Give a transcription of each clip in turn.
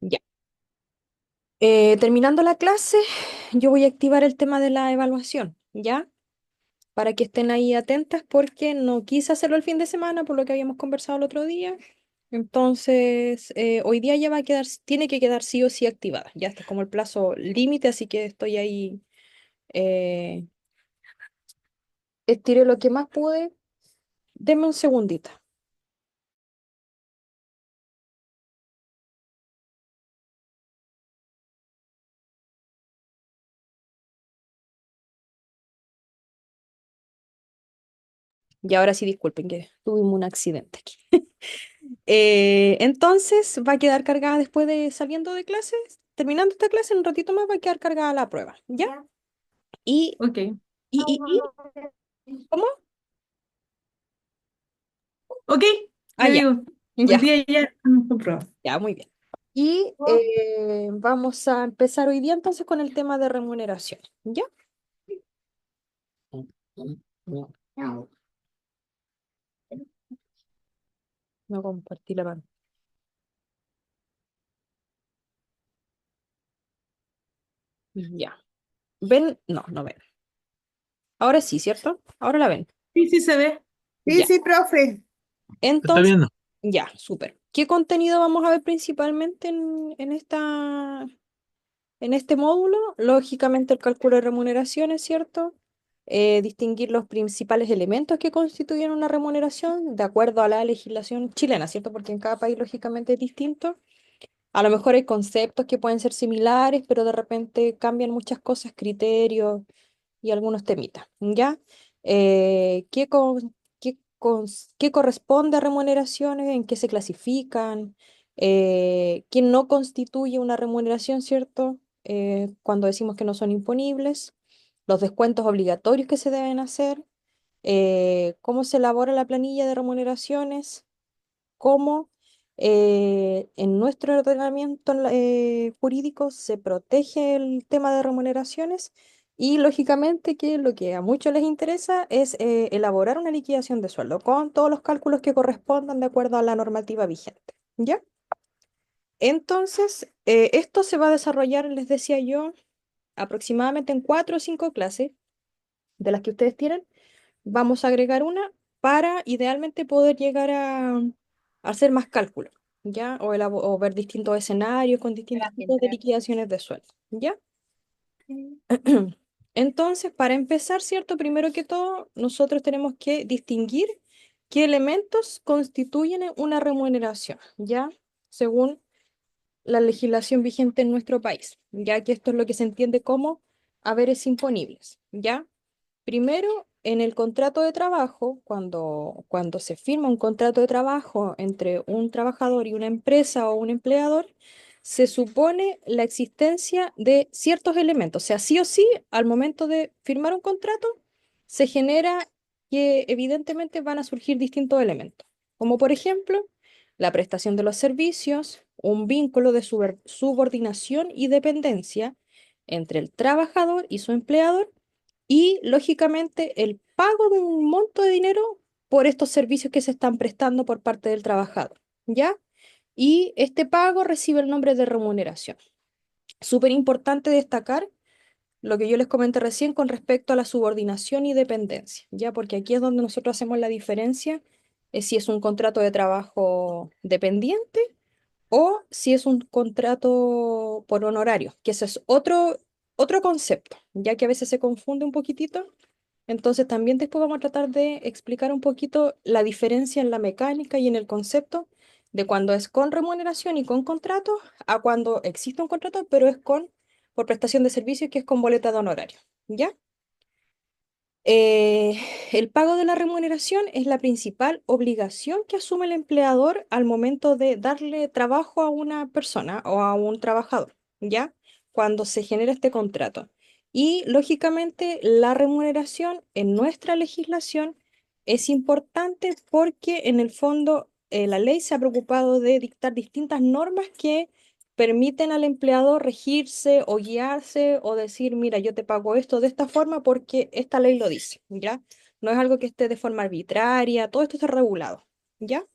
Ya. Terminando la clase, yo voy a activar el tema de la evaluación, ¿ya? Para que estén ahí atentas porque no quise hacerlo el fin de semana por lo que habíamos conversado el otro día. Entonces, hoy día ya va a quedar, tiene que quedar sí o sí activada. Ya está como el plazo límite, así que estoy ahí. eh, Estiré lo que más pude. Deme un segundito. Y ahora sí, disculpen que tuvimos un accidente aquí. Entonces va a quedar cargada después de saliendo de clases. Terminando esta clase, en un ratito más va a quedar cargada la prueba. ¿Ya? Y, Ok, ¿cómo? ok, Ah, yo ya, digo, hoy ya, día ya estamos con prueba. ya, muy bien. Y vamos a empezar hoy día entonces con el tema de remuneración. ¿Ya? No compartí la pantalla. Ya. ¿Ven? No, no ven. Ahora sí, ¿cierto? Ahora la ven. Sí, sí se ve. Sí, Ya. sí, profe. Está Entonces, viendo. ya, súper. ¿Qué contenido vamos a ver principalmente en este módulo? Lógicamente el cálculo de remuneraciones, ¿cierto? Distinguir los principales elementos que constituyen una remuneración de acuerdo a la legislación chilena, ¿cierto? Porque en cada país lógicamente es distinto. A lo mejor hay conceptos que pueden ser similares, pero de repente cambian muchas cosas, criterios y algunos temitas, ¿ya? ¿Qué corresponde a remuneraciones? ¿En qué se clasifican? ¿Qué no constituye una remuneración, cierto? Cuando decimos que no son imponibles, los descuentos obligatorios que se deben hacer, cómo se elabora la planilla de remuneraciones, cómo en nuestro ordenamiento jurídico se protege el tema de remuneraciones y lógicamente que lo que a muchos les interesa es elaborar una liquidación de sueldo con todos los cálculos que correspondan de acuerdo a la normativa vigente. ¿Ya? Entonces, esto se va a desarrollar, les decía yo, aproximadamente en 4 o 5 clases de las que ustedes tienen. Vamos a agregar una para idealmente poder llegar a hacer más cálculos, ¿ya? O ver distintos escenarios con distintos tipos de liquidaciones de sueldo, ¿ya? Entonces, para empezar, ¿cierto? Primero que todo, nosotros tenemos que distinguir qué elementos constituyen una remuneración, ¿ya? Según la legislación vigente en nuestro país, ya que esto es lo que se entiende como haberes imponibles, ¿ya? Primero, en el contrato de trabajo, cuando se firma un contrato de trabajo entre un trabajador y una empresa o un empleador, se supone la existencia de ciertos elementos. O sea, sí o sí, al momento de firmar un contrato, se genera que evidentemente van a surgir distintos elementos, como por ejemplo la prestación de los servicios, un vínculo de subordinación y dependencia entre el trabajador y su empleador y, lógicamente, el pago de un monto de dinero por estos servicios que se están prestando por parte del trabajador, ¿ya? Y este pago recibe el nombre de remuneración. Súper importante destacar lo que yo les comenté recién con respecto a la subordinación y dependencia, ¿ya? Porque aquí es donde nosotros hacemos la diferencia, es si es un contrato de trabajo dependiente o si es un contrato por honorario, que ese es otro concepto, ya que a veces se confunde un poquitito. Entonces también después vamos a tratar de explicar un poquito la diferencia en la mecánica y en el concepto de cuando es con remuneración y con contrato a cuando existe un contrato, pero es con por prestación de servicios que es con boleta de honorario, ¿ya? Eh, el pago de la remuneración es la principal obligación que asume el empleador al momento de darle trabajo a una persona o a un trabajador, ¿ya? Cuando se genera este contrato. Y lógicamente la remuneración en nuestra legislación es importante porque en el fondo la ley se ha preocupado de dictar distintas normas que permiten al empleador regirse o guiarse o decir, mira, yo te pago esto de esta forma porque esta ley lo dice, ¿ya? No es algo que esté de forma arbitraria, todo esto está regulado, ¿ya?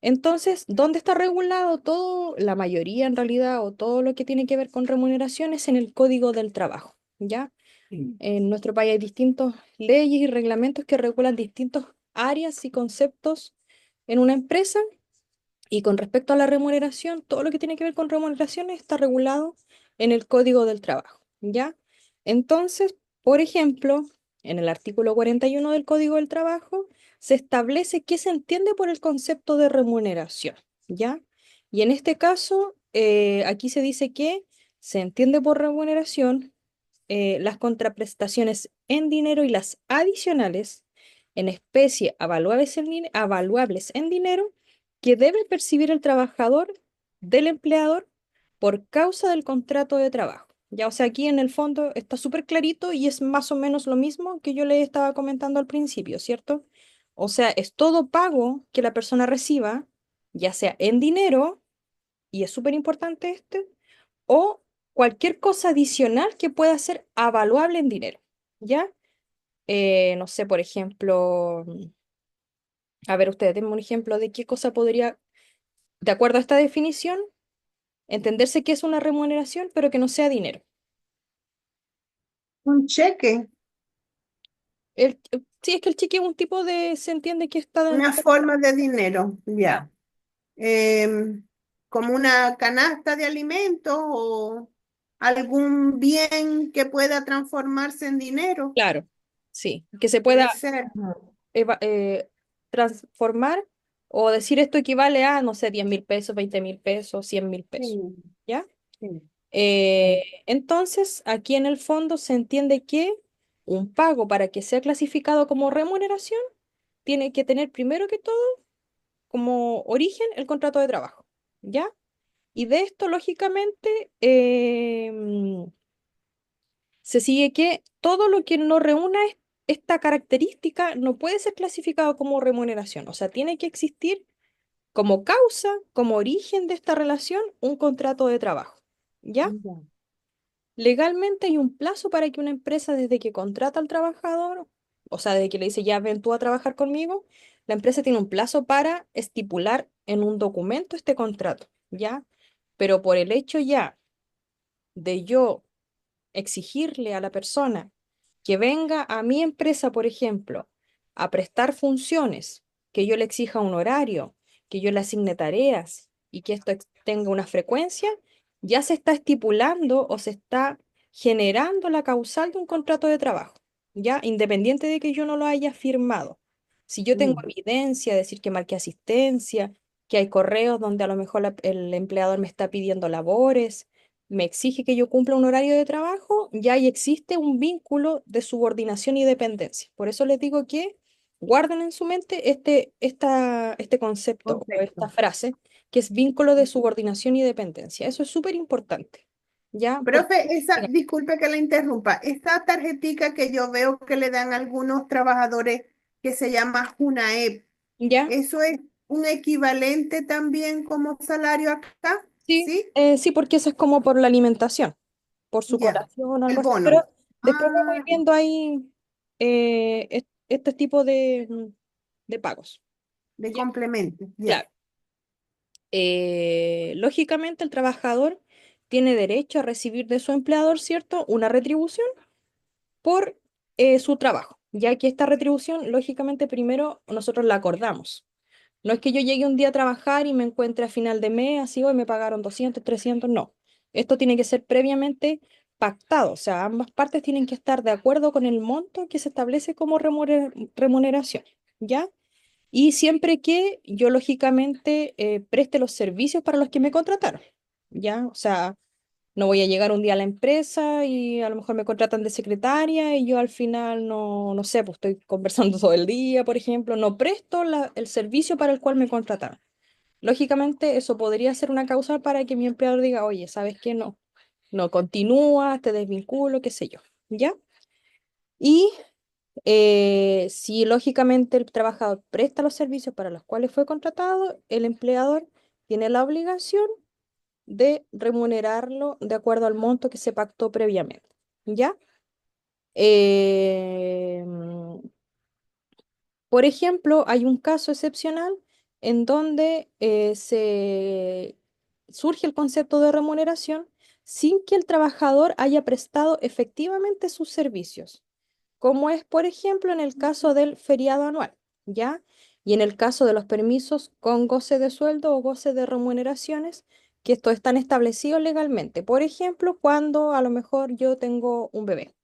Entonces, ¿dónde está regulado todo? La mayoría en realidad, o todo lo que tiene que ver con remuneraciones en el Código del Trabajo, ¿ya? Sí. En nuestro país hay distintas leyes y reglamentos que regulan distintas áreas y conceptos en una empresa. Y con respecto a la remuneración, todo lo que tiene que ver con remuneraciones está regulado en el Código del Trabajo, ¿ya? Entonces, por ejemplo, en el artículo 41 del Código del Trabajo se establece qué se entiende por el concepto de remuneración, ¿ya? Y en este caso, aquí se dice que se entiende por remuneración las contraprestaciones en dinero y las adicionales en especie avaluables en dinero que debe percibir el trabajador del empleador por causa del contrato de trabajo. Ya, o sea, aquí en el fondo está súper clarito y es más o menos lo mismo que yo le estaba comentando al principio, ¿cierto? O sea, es todo pago que la persona reciba, ya sea en dinero, y es súper importante este, o cualquier cosa adicional que pueda ser avaluable en dinero, ¿ya? No sé, por ejemplo, a ver, ustedes denme un ejemplo de qué cosa podría, de acuerdo a esta definición, entenderse que es una remuneración, pero que no sea dinero. Un cheque, Sí, es que el cheque es un tipo de, se entiende que está una dentro. forma de dinero, Claro, ya. Em, Como una canasta de alimentos o algún bien que pueda transformarse en dinero. claro, sí, que se Puede pueda ser. transformar o decir esto equivale a, no sé, 10.000 pesos, 20.000 pesos, 100.000 pesos, Sí, ¿ya? sí. Entonces, aquí en el fondo se entiende que un pago para que sea clasificado como remuneración tiene que tener primero que todo como origen el contrato de trabajo, ¿ya? Y de esto, lógicamente, se sigue que todo lo que no reúna esta característica no puede ser clasificado como remuneración, o sea, tiene que existir como causa, como origen de esta relación, un contrato de trabajo, ¿ya? Ya. Legalmente hay un plazo para que una empresa, desde que contrata al trabajador, o sea, desde que le dice, ya ven tú a trabajar conmigo, la empresa tiene un plazo para estipular en un documento este contrato, ¿ya? Pero por el hecho ya de yo exigirle a la persona que venga a mi empresa, por ejemplo, a prestar funciones, que yo le exija un horario, que yo le asigne tareas y que esto tenga una frecuencia, ya se está estipulando o se está generando la causal de un contrato de trabajo, ya independiente de que yo no lo haya firmado. Si yo tengo Mm. evidencia, decir que marqué asistencia, que hay correos donde a lo mejor el empleador me está pidiendo labores, me exige que yo cumpla un horario de trabajo, ya ahí existe un vínculo de subordinación y dependencia. Por eso les digo que guarden en su mente este concepto o esta Perfecto. frase, que es vínculo de subordinación y dependencia. Eso es súper importante, ¿ya? Porque, Profe, disculpe que la interrumpa, esta tarjetica que yo veo que le dan a algunos trabajadores que se llama JUNAEP, ¿ya? ¿eso es un equivalente también como salario acá? Sí, ¿Sí? sí, porque eso es como por la alimentación, por su Ya, colación o algo el así. Pero bono. después me voy Ah, viendo ahí este tipo de pagos. de ¿Ya? complemento, ya. Claro. Lógicamente el trabajador tiene derecho a recibir de su empleador, ¿cierto?, una retribución por su trabajo, ya que esta retribución, lógicamente, primero nosotros la acordamos. No es que yo llegue un día a trabajar y me encuentre a final de mes, así hoy me pagaron 200, 300, no. Esto tiene que ser previamente pactado, o sea, ambas partes tienen que estar de acuerdo con el monto que se establece como remuneración, ¿ya? Y siempre que yo lógicamente preste los servicios para los que me contrataron, ¿ya? O sea, no voy a llegar un día a la empresa y a lo mejor me contratan de secretaria y yo al final no sé, pues estoy conversando todo el día, por ejemplo, no presto el servicio para el cual me contrataron. Lógicamente, eso podría ser una causa para que mi empleador diga, oye, ¿sabes qué? No continúa, te desvinculo, qué sé yo, ¿ya? Y si lógicamente el trabajador presta los servicios para los cuales fue contratado, el empleador tiene la obligación de remunerarlo de acuerdo al monto que se pactó previamente. ¿Ya? Eh, por ejemplo, hay un caso excepcional en donde se surge el concepto de remuneración sin que el trabajador haya prestado efectivamente sus servicios, como es, por ejemplo, en el caso del feriado anual, ¿ya? Y en el caso de los permisos con goce de sueldo o goce de remuneraciones, que estos están establecidos legalmente. Por ejemplo, cuando a lo mejor yo tengo un bebé.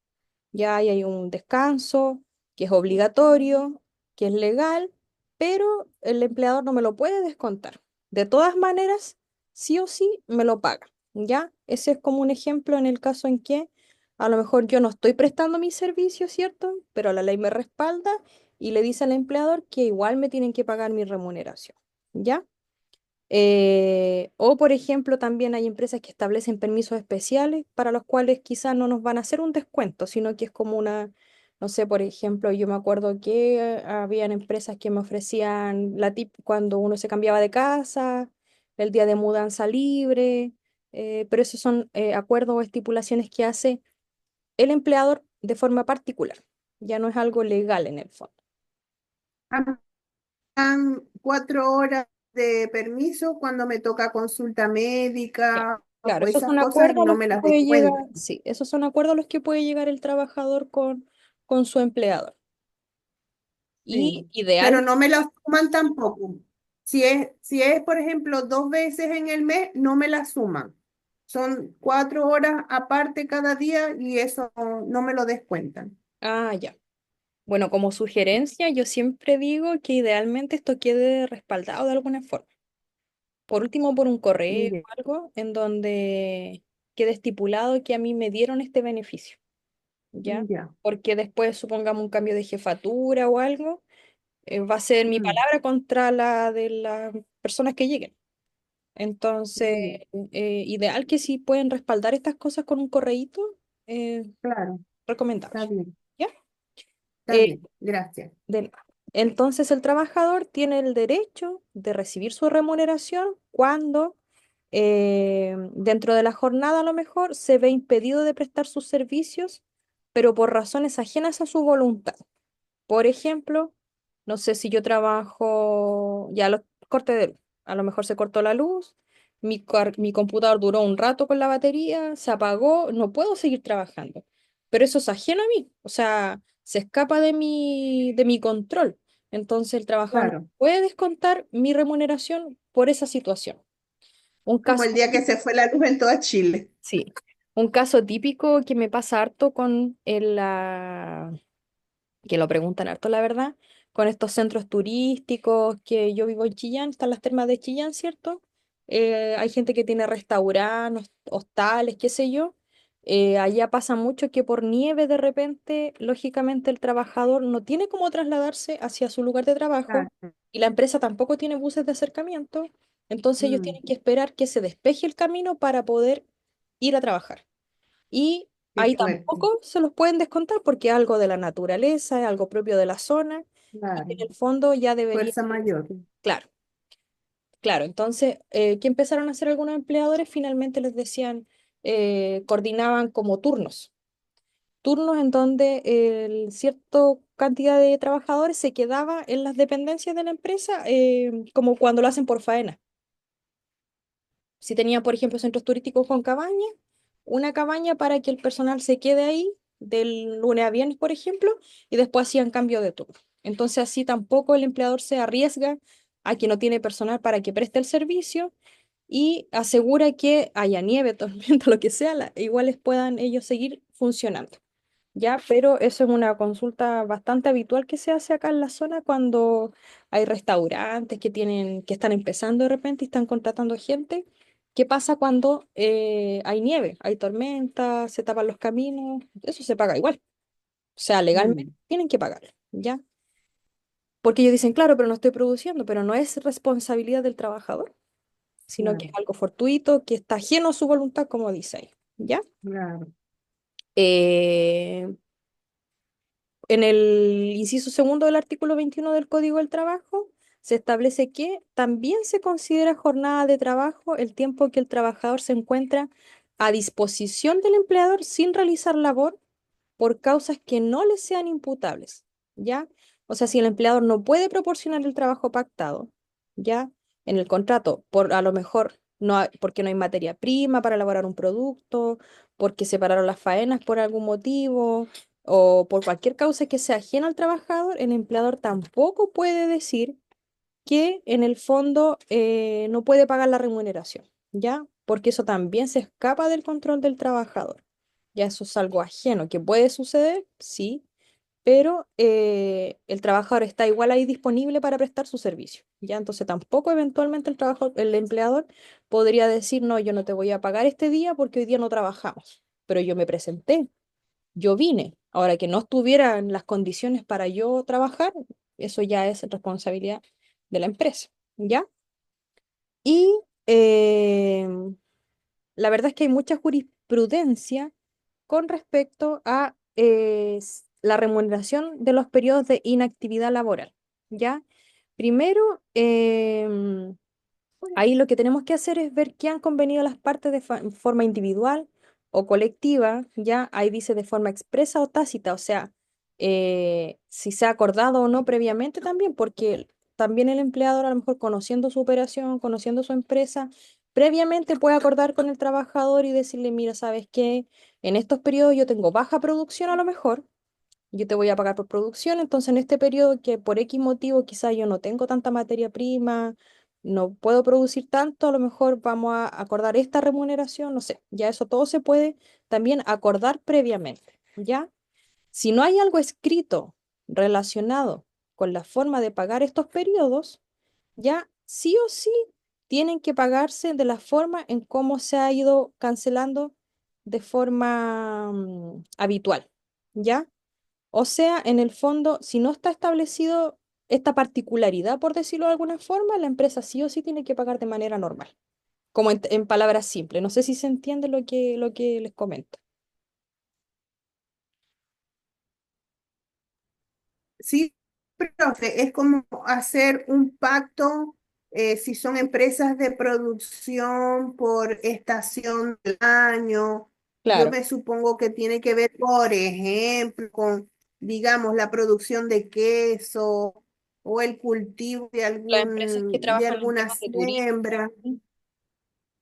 Ya ahí hay un descanso que es obligatorio, que es legal, pero el empleador no me lo puede descontar. De todas maneras, sí o sí me lo paga. ¿Ya? Ese es como un ejemplo en el caso en que a lo mejor yo no estoy prestando mi servicio, ¿cierto? Pero la ley me respalda y le dice al empleador que igual me tienen que pagar mi remuneración. ¿Ya? O, por ejemplo, también hay empresas que establecen permisos especiales para los cuales quizás no nos van a hacer un descuento, sino que es como una, no sé, por ejemplo, yo me acuerdo que habían empresas que me ofrecían la tip cuando uno se cambiaba de casa, el día de mudanza libre, pero esos son acuerdos o estipulaciones que hace el empleador de forma particular, ya no es algo legal en el fondo. Dan 4 horas de permiso cuando me toca consulta Ya. médica Claro, o esos esas son cosas y acuerdos a no los me que las puede llegar, descuentan. sí, esos son acuerdos a los que puede llegar el trabajador con su empleador. Y Sí. Pero ideal, no me las suman tampoco. Si es, por ejemplo, 2 veces en el mes, no me las suman. Son 4 horas aparte cada día y eso no me lo descuentan. ya. Bueno, como sugerencia, yo siempre digo que idealmente esto quede respaldado de alguna forma. Por último, por un correo Ya, o algo en donde quede estipulado que a mí me dieron este beneficio, ¿ya? ya. Porque después, supongamos un cambio de jefatura o algo, va a ser mi Mm, palabra contra la de las personas que lleguen. Entonces, mm, ideal que si pueden respaldar estas cosas con un correíto, claro, recomendable. está bien, ¿Ya? está Eh, bien. Gracias. de nada. Entonces, el trabajador tiene el derecho de recibir su remuneración cuando dentro de la jornada a lo mejor se ve impedido de prestar sus servicios, pero por razones ajenas a su voluntad. Por ejemplo, no sé si yo trabajo, ya los cortes de luz, a lo mejor se cortó la luz, mi computador duró un rato con la batería, se apagó, no puedo seguir trabajando. Pero eso es ajeno a mí, o sea, se escapa de mi control. Entonces el trabajador no Claro, puede descontar mi remuneración por esa situación. Un como caso, el día que se fue la luz en toda Chile. sí, un caso típico que me pasa harto con que lo preguntan harto, la verdad, con estos centros turísticos, que yo vivo en Chillán, están las termas de Chillán, ¿cierto? Hay gente que tiene restaurantes, hostales, qué sé yo. Allá pasa mucho que por nieve de repente, lógicamente el trabajador no tiene cómo trasladarse hacia su lugar de trabajo Claro. y la empresa tampoco tiene buses de acercamiento, entonces ellos Mm, tienen que esperar que se despeje el camino para poder ir a trabajar. Y qué ahí fuerte. tampoco se los pueden descontar porque es algo de la naturaleza, es algo propio de la zona y Claro. en el fondo ya debería, Fuerza mayor. claro, claro. Entonces, ¿qué empezaron a hacer algunos empleadores? Finalmente les decían, coordinaban como turnos en donde cierta cantidad de trabajadores se quedaba en las dependencias de la empresa, como cuando lo hacen por faena. Si tenía, por ejemplo, centros turísticos con cabaña, una cabaña para que el personal se quede ahí del lunes a viernes, por ejemplo, y después hacían cambio de turno. Entonces así tampoco el empleador se arriesga a que no tiene personal para que preste el servicio y asegura que haya nieve, tormenta, lo que sea, iguales puedan ellos seguir funcionando. Ya, pero eso es una consulta bastante habitual que se hace acá en la zona cuando hay restaurantes que están empezando de repente y están contratando gente. ¿Qué pasa cuando hay nieve, hay tormenta, se tapan los caminos? Eso se paga igual. O sea, legalmente Mm, tienen que pagar, ¿ya? Porque ellos dicen, claro, pero no estoy produciendo, pero no es responsabilidad del trabajador, sino que es claro, algo fortuito, que está ajeno a su voluntad, como dice ahí, ¿ya? claro. Eh, En el inciso segundo del artículo 21 del Código del Trabajo se establece que también se considera jornada de trabajo el tiempo que el trabajador se encuentra a disposición del empleador sin realizar labor por causas que no le sean imputables, ¿ya? O sea, si el empleador no puede proporcionar el trabajo pactado, ¿ya? En el contrato, por a lo mejor no porque no hay materia prima para elaborar un producto, porque se pararon las faenas por algún motivo, o por cualquier causa que sea ajena al trabajador, el empleador tampoco puede decir que en el fondo no puede pagar la remuneración, ¿ya? Porque eso también se escapa del control del trabajador. Ya eso es algo ajeno que puede suceder, sí, pero el trabajador está igual ahí disponible para prestar su servicio, ¿ya? Entonces tampoco eventualmente el empleador podría decir, no, yo no te voy a pagar este día porque hoy día no trabajamos, pero yo me presenté, yo vine. Ahora que no estuvieran las condiciones para yo trabajar, eso ya es responsabilidad de la empresa, ¿ya? Y la verdad es que hay mucha jurisprudencia con respecto a la remuneración de los periodos de inactividad laboral, ¿ya? Primero, ahí lo que tenemos que hacer es ver qué han convenido las partes de forma individual o colectiva, ya ahí dice de forma expresa o tácita, o sea, si se ha acordado o no previamente también, porque también el empleador a lo mejor conociendo su operación, conociendo su empresa, previamente puede acordar con el trabajador y decirle, mira, ¿sabes qué? En estos periodos yo tengo baja producción a lo mejor, yo te voy a pagar por producción, entonces en este periodo que por X motivo quizás yo no tengo tanta materia prima, no puedo producir tanto, a lo mejor vamos a acordar esta remuneración, no sé, ya eso todo se puede también acordar previamente, ¿ya? Si no hay algo escrito relacionado con la forma de pagar estos periodos, ya sí o sí tienen que pagarse de la forma en cómo se ha ido cancelando de forma habitual, ¿ya? O sea, en el fondo, si no está establecido esta particularidad, por decirlo de alguna forma, la empresa sí o sí tiene que pagar de manera normal, como en palabras simples. No sé si se entiende lo que les comento. Sí, profe, es como hacer un pacto, si son empresas de producción por estación del año. Yo Claro, me supongo que tiene que ver, por ejemplo, con, digamos, la producción de queso o el cultivo las empresas que de trabajan en alguna temas de turismo. siembra.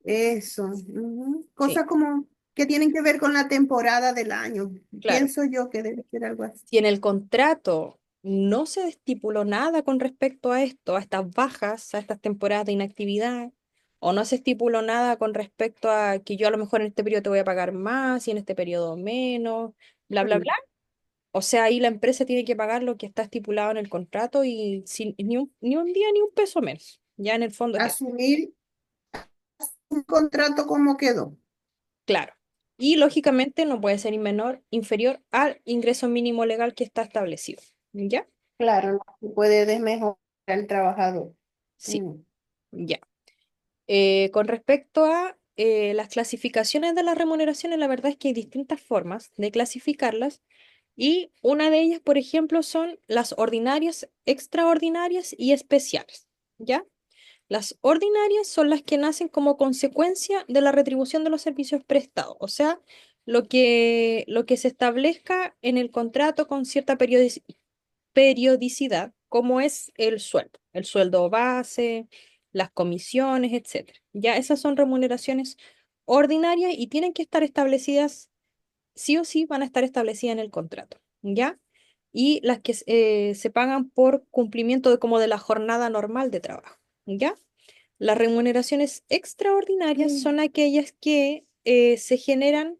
Eso. Ujú. Sí, Cosas como que tienen que ver con la temporada del año. claro. Pienso yo que debe ser algo así. Si en el contrato no se estipuló nada con respecto a esto, a estas bajas, a estas temporadas de inactividad, o no se estipuló nada con respecto a que yo a lo mejor en este periodo te voy a pagar más y en este periodo menos, bla, bla, bla. O sea, ahí la empresa tiene que pagar lo que está estipulado en el contrato y sin ni un día ni un peso menos. Ya en el fondo es eso, Asumir un contrato como quedó. claro. Y lógicamente no puede ser inferior al ingreso mínimo legal que está establecido. ¿Ya? Claro, no se puede desmejorar al trabajador. Sí, Mm. ya. Con respecto a las clasificaciones de las remuneraciones, la verdad es que hay distintas formas de clasificarlas y una de ellas, por ejemplo, son las ordinarias, extraordinarias y especiales. ¿Ya? Las ordinarias son las que nacen como consecuencia de la retribución de los servicios prestados, o sea, lo que se establezca en el contrato con cierta periodicidad, como es el sueldo base, las comisiones, etcétera. Ya esas son remuneraciones ordinarias y tienen que estar establecidas, sí o sí van a estar establecidas en el contrato, ¿ya? Y las que se pagan por cumplimiento de como de la jornada normal de trabajo, ¿ya? Las remuneraciones extraordinarias Mm. son aquellas que se generan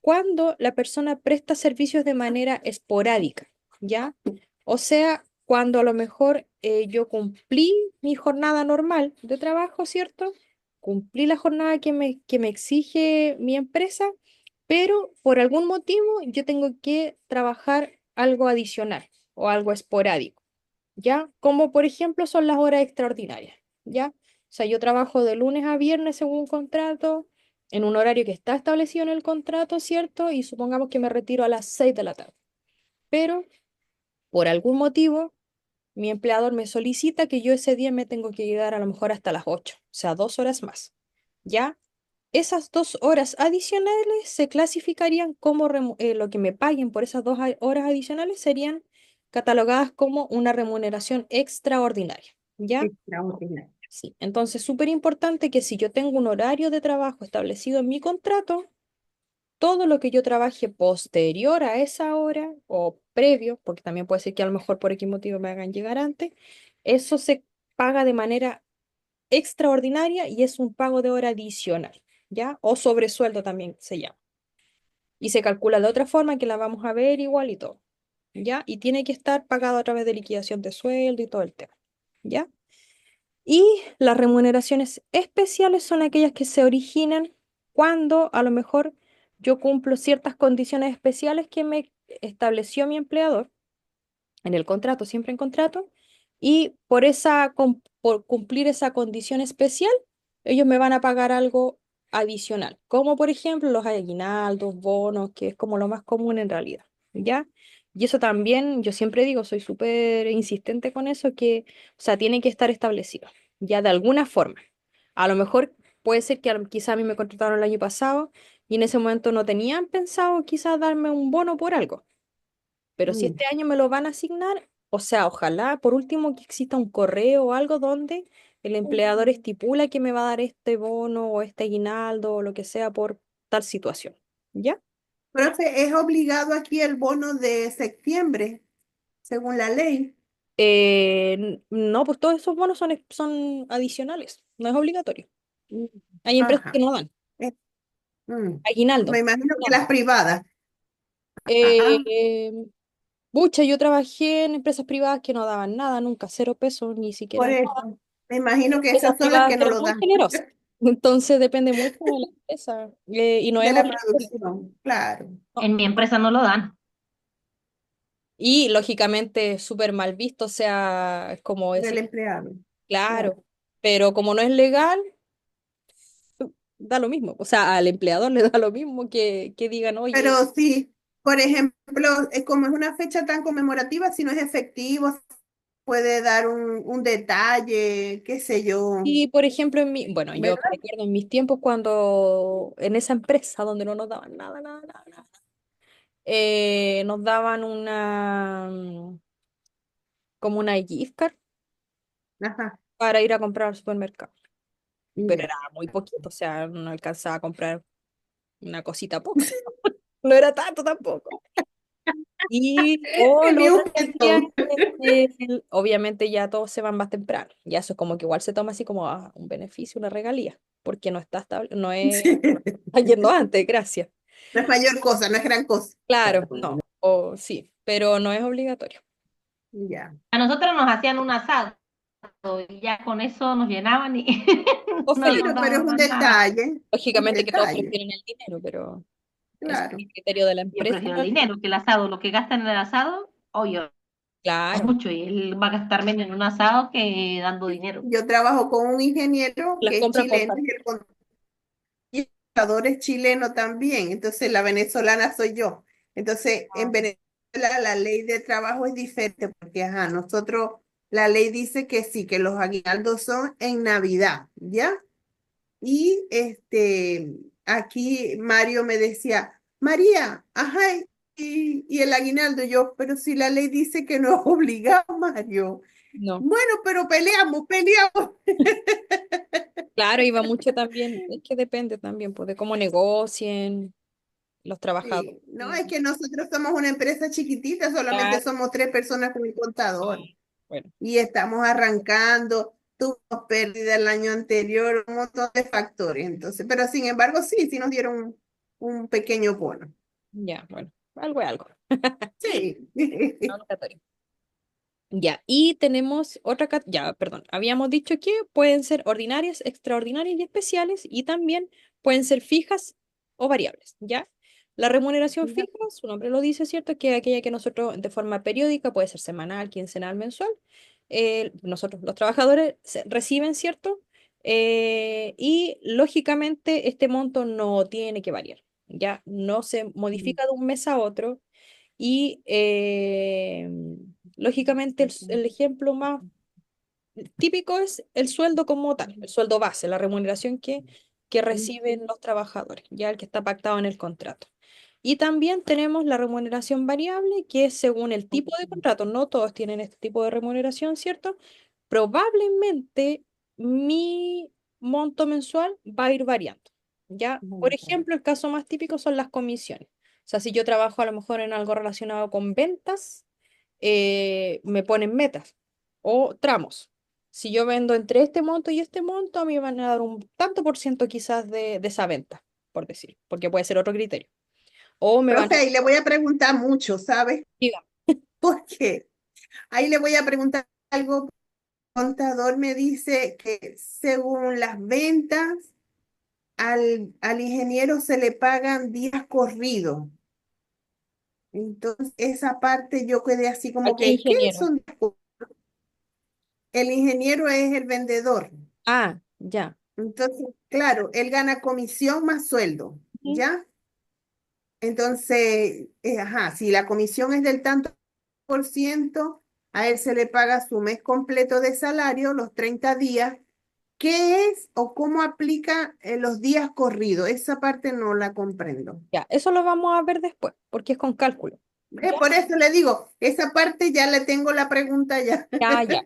cuando la persona presta servicios de manera esporádica, ¿ya? O sea, cuando a lo mejor yo cumplí mi jornada normal de trabajo, ¿cierto? Cumplí la jornada que me exige mi empresa, pero por algún motivo yo tengo que trabajar algo adicional o algo esporádico. ¿Ya? Como por ejemplo son las horas extraordinarias, ¿ya? O sea, yo trabajo de lunes a viernes según un contrato, en un horario que está establecido en el contrato, ¿cierto? Y supongamos que me retiro a las 6 de la tarde. Pero por algún motivo, mi empleador me solicita que yo ese día me tengo que quedar a lo mejor hasta las 8, o sea, 2 horas más, ¿ya? Esas 2 horas adicionales se clasificarían como lo que me paguen por esas horas adicionales serían catalogadas como una remuneración extraordinaria, ¿ya? Extraordinario. Sí, entonces súper importante que si yo tengo un horario de trabajo establecido en mi contrato, todo lo que yo trabaje posterior a esa hora o previo, porque también puede ser que a lo mejor por X motivo me hagan llegar antes, eso se paga de manera extraordinaria y es un pago de hora adicional, ¿ya? O sobresueldo también se llama. Y se calcula de otra forma que la vamos a ver igual y todo, ¿ya? Y tiene que estar pagado a través de liquidación de sueldo y todo el tema, ¿ya? Y las remuneraciones especiales son aquellas que se originan cuando a lo mejor yo cumplo ciertas condiciones especiales que me estableció mi empleador en el contrato, siempre en contrato, y por cumplir esa condición especial, ellos me van a pagar algo adicional, como por ejemplo los aguinaldos, bonos, que es como lo más común en realidad, ¿ya? Y eso también, yo siempre digo, soy súper insistente con eso, que, o sea, tiene que estar establecido, ya de alguna forma. A lo mejor puede ser que quizá a mí me contrataron el año pasado y en ese momento no tenían pensado quizás darme un bono por algo, pero si Mm. este año me lo van a asignar, o sea, ojalá por último que exista un correo o algo donde el empleador estipula que me va a dar este bono o este aguinaldo o lo que sea por tal situación. ¿Ya? Profe, es obligado aquí el bono de septiembre, según la ley. No, pues todos esos bonos son adicionales, no es obligatorio. Mm. Hay empresas que Ajá. no dan Eh, mm. aguinaldo. Me imagino que Nada. las privadas. Ajá. Eh, Pucha, yo trabajé en empresas privadas que no daban nada, nunca, 0 pesos, ni siquiera Por nada. eso. Me imagino que Empresas esas son las privadas que no eran lo muy dan. generosas. Entonces depende mucho de la empresa y no De es la obligatorio. producción, claro. No. En mi empresa no lo dan. Y lógicamente es súper mal visto, o sea, es como Del ese, empleado. Claro. claro, pero como no es legal, da lo mismo. O sea, al empleador le da lo mismo que digan, oye, Pero sí, por ejemplo, como es una fecha tan conmemorativa, si no es efectivo, puede dar un detalle, qué sé yo, y por ejemplo, bueno, yo ¿verdad? recuerdo en mis tiempos cuando en esa empresa donde no nos daban nada, nada, nada, nada, nos daban como una gift card Ajá, para ir a comprar al supermercado. Pero ya. era muy poquito, o sea, no alcanzaba a comprar una cosita poca, no era tanto tampoco. Y, o lo Ni un otro también, petón. obviamente ya todos se van más temprano, ya eso es como que igual se toma así como un beneficio, una regalía, porque no está estable, no es Sí. está yendo antes, gracias. No es mayor cosa, no es gran cosa. Claro, no, o sí, pero no es obligatorio. Ya. A nosotros nos hacían un asado y ya con eso nos llenaban y O no feliz, nos Bueno, pero es daban un más nada. detalle, un lógicamente que todos detalle, prefieren el dinero, pero eso es claro. el criterio de la Yo empresa, prefiero ¿no? el dinero que el asado. Lo que gastan en el asado, obvio, Claro, mucho. Y él va a gastar menos en un asado que dando dinero. Yo trabajo con un ingeniero las que es compras chileno comparten. y el contador es chileno también, entonces la venezolana soy yo. Entonces, en Ah, Venezuela la ley de trabajo es diferente porque, ajá, nosotros, la ley dice que sí, que los aguinaldos son en Navidad, ¿ya? Y aquí Mario me decía, María, ajá, y el aguinaldo, yo, pero si la ley dice que no es obligado, Mario. No. Bueno, pero peleamos, peleamos. Claro, iba mucho también, es que depende también, pues, de cómo negocien los trabajadores. Sí, no, es que nosotros somos una empresa chiquitita, solamente Claro. somos tres personas con el contador Bueno, y estamos arrancando, tuvimos pérdida el año anterior, un montón de factores, entonces, pero sin embargo, sí, sí nos dieron un pequeño bono. ya, bueno, algo es algo. Sí. No obligatorio. Ya, y tenemos ya, perdón, habíamos dicho que pueden ser ordinarias, extraordinarias y especiales, y también pueden ser fijas o variables, ¿ya? La remuneración fija, su nombre lo dice, ¿cierto? Que es aquella que nosotros de forma periódica, puede ser semanal, quincenal, mensual, nosotros los trabajadores reciben, ¿cierto? Y lógicamente este monto no tiene que variar, ¿ya? No se modifica de un mes a otro y lógicamente el ejemplo más típico es el sueldo como tal, el sueldo base, la remuneración que reciben los trabajadores, ya el que está pactado en el contrato. Y también tenemos la remuneración variable, que es según el tipo de contrato. No todos tienen este tipo de remuneración, ¿cierto? Probablemente mi monto mensual va a ir variando, ¿ya? Por ejemplo, el caso más típico son las comisiones. O sea, si yo trabajo a lo mejor en algo relacionado con ventas, me ponen metas o tramos. Si yo vendo entre este monto y este monto, a mí me van a dar un tanto por ciento quizás de esa venta, por decir, porque puede ser otro criterio. O me van Profe, a... ahí le voy a preguntar mucho, ¿sabes? Diga, Porque ahí le voy a preguntar algo. El contador me dice que según las ventas, al ingeniero se le pagan días corridos. Entonces, esa parte yo quedé así ¿a como qué que, ¿qué ingeniero? son? El ingeniero es el vendedor. Ah, ya. Entonces, claro, él gana comisión más sueldo, Ujú. ¿ya? Entonces, ajá, si la comisión es del tanto por ciento, a él se le paga su mes completo de salario, los 30 días. ¿Qué es o cómo aplica los días corridos? Esa parte no la comprendo. Ya, eso lo vamos a ver después, porque es con cálculo. ¿Ya? Por eso le digo, esa parte ya le tengo la pregunta ya. Ya.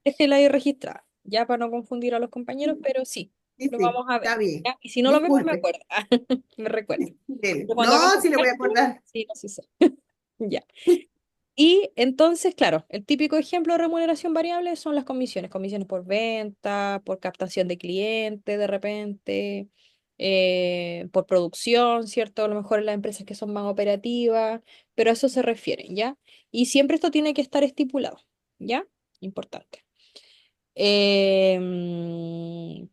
Déjela ahí registrada, ya para no confundir a los compañeros, pero sí, Sí, lo sí, vamos a ver. está bien. ¿Ya? Y si no lo vemos, me Disculpe. acuerdo. Me recuerdo. Dele. Pero cuando hagamos No, sí le voy a cálculo, acordar. sí, no, sí sé. Ya. Y entonces, claro, el típico ejemplo de remuneración variable son las comisiones. Comisiones por venta, por captación de clientes de repente, por producción, ¿cierto? A lo mejor en las empresas que son más operativas, pero a eso se refiere, ¿ya? Y siempre esto tiene que estar estipulado, ¿ya? Importante. Em,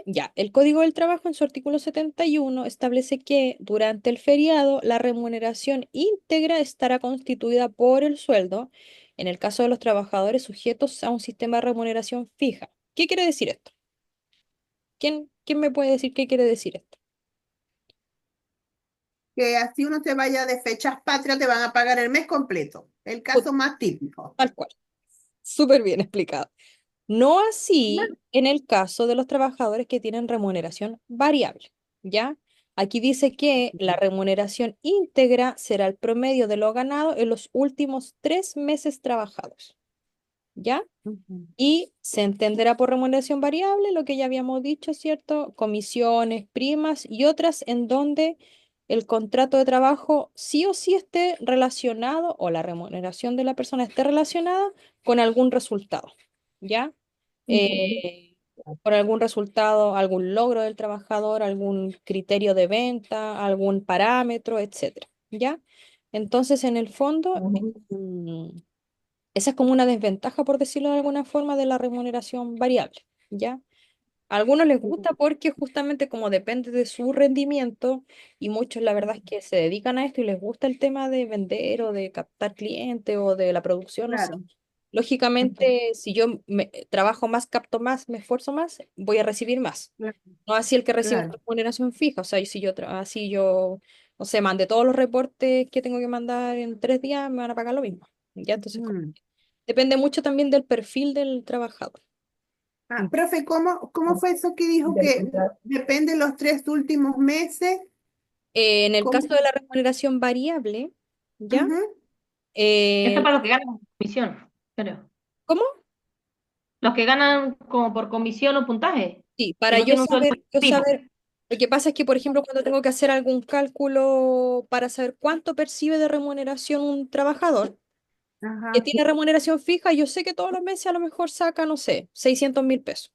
ya, el Código del Trabajo en su artículo 71 establece que durante el feriado la remuneración íntegra estará constituida por el sueldo en el caso de los trabajadores sujetos a un sistema de remuneración fija. ¿Qué quiere decir esto? ¿Quién me puede decir qué quiere decir esto? Que así uno se vaya de fechas patrias, te van a pagar el mes completo. El Ut- caso más típico. Tal cual, súper bien explicado. No Claro. así en el caso de los trabajadores que tienen remuneración variable, ¿ya? Aquí dice que la remuneración íntegra será el promedio de lo ganado en los últimos 3 meses trabajados, ¿ya? Ujú. Y se entenderá por remuneración variable lo que ya habíamos dicho, ¿cierto? Comisiones, primas y otras en donde el contrato de trabajo sí o sí esté relacionado o la remuneración de la persona esté relacionada con algún resultado, ¿ya? Ujú. Por algún resultado, algún logro del trabajador, algún criterio de venta, algún parámetro, etcétera, ¿ya? Entonces, en el fondo, Ujú. esa es como una desventaja, por decirlo de alguna forma, de la remuneración variable, ¿ya? A algunos les gusta porque justamente como depende de su rendimiento y muchos la verdad es que se dedican a esto y les gusta el tema de vender o de captar clientes o de la producción, no sé. Claro. Lógicamente, si yo trabajo más, capto más, me esfuerzo más, voy a recibir más. Claro. No así el que recibe una Claro. remuneración fija. O sea, y si yo, así yo, no sé, mandé todos los reportes que tengo que mandar en 3 días, me van a pagar lo mismo. ¿Ya? Entonces, Mm. depende mucho también del perfil del trabajador. Ah, profe, ¿cómo fue eso que dijo que depende los 3 últimos meses? En el ¿Cómo? caso de la remuneración variable, ¿ya? Ujú. Eso Eh, para los que ganan comisión, creo. ¿Cómo? Los que ganan como por comisión o puntaje, Sí, que para no tienen un sueldo fijo. lo que pasa es que, por ejemplo, cuando tengo que hacer algún cálculo para saber cuánto percibe de remuneración un trabajador que Ajá, tiene remuneración fija, yo sé que todos los meses a lo mejor saca, no sé, 600.000 pesos.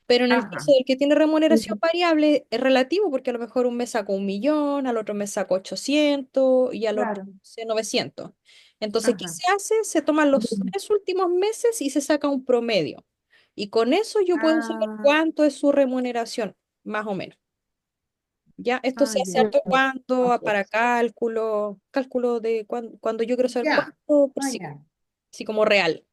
Pero en el ajá, caso del que tiene remuneración variable es relativo porque a lo mejor un mes saco 1.000.000, al otro mes saco 800 y al otro claro, no sé, 900. Entonces, ¿qué ajá. se hace? Se toman los 3 últimos meses y se saca un promedio. Y con eso yo puedo saber Ah, cuánto es su remuneración, más o menos. ¿Ya? Esto se hace ya, harto cuando, para cálculo de cuando yo quiero saber ya, cuánto percibo, ya, así como real.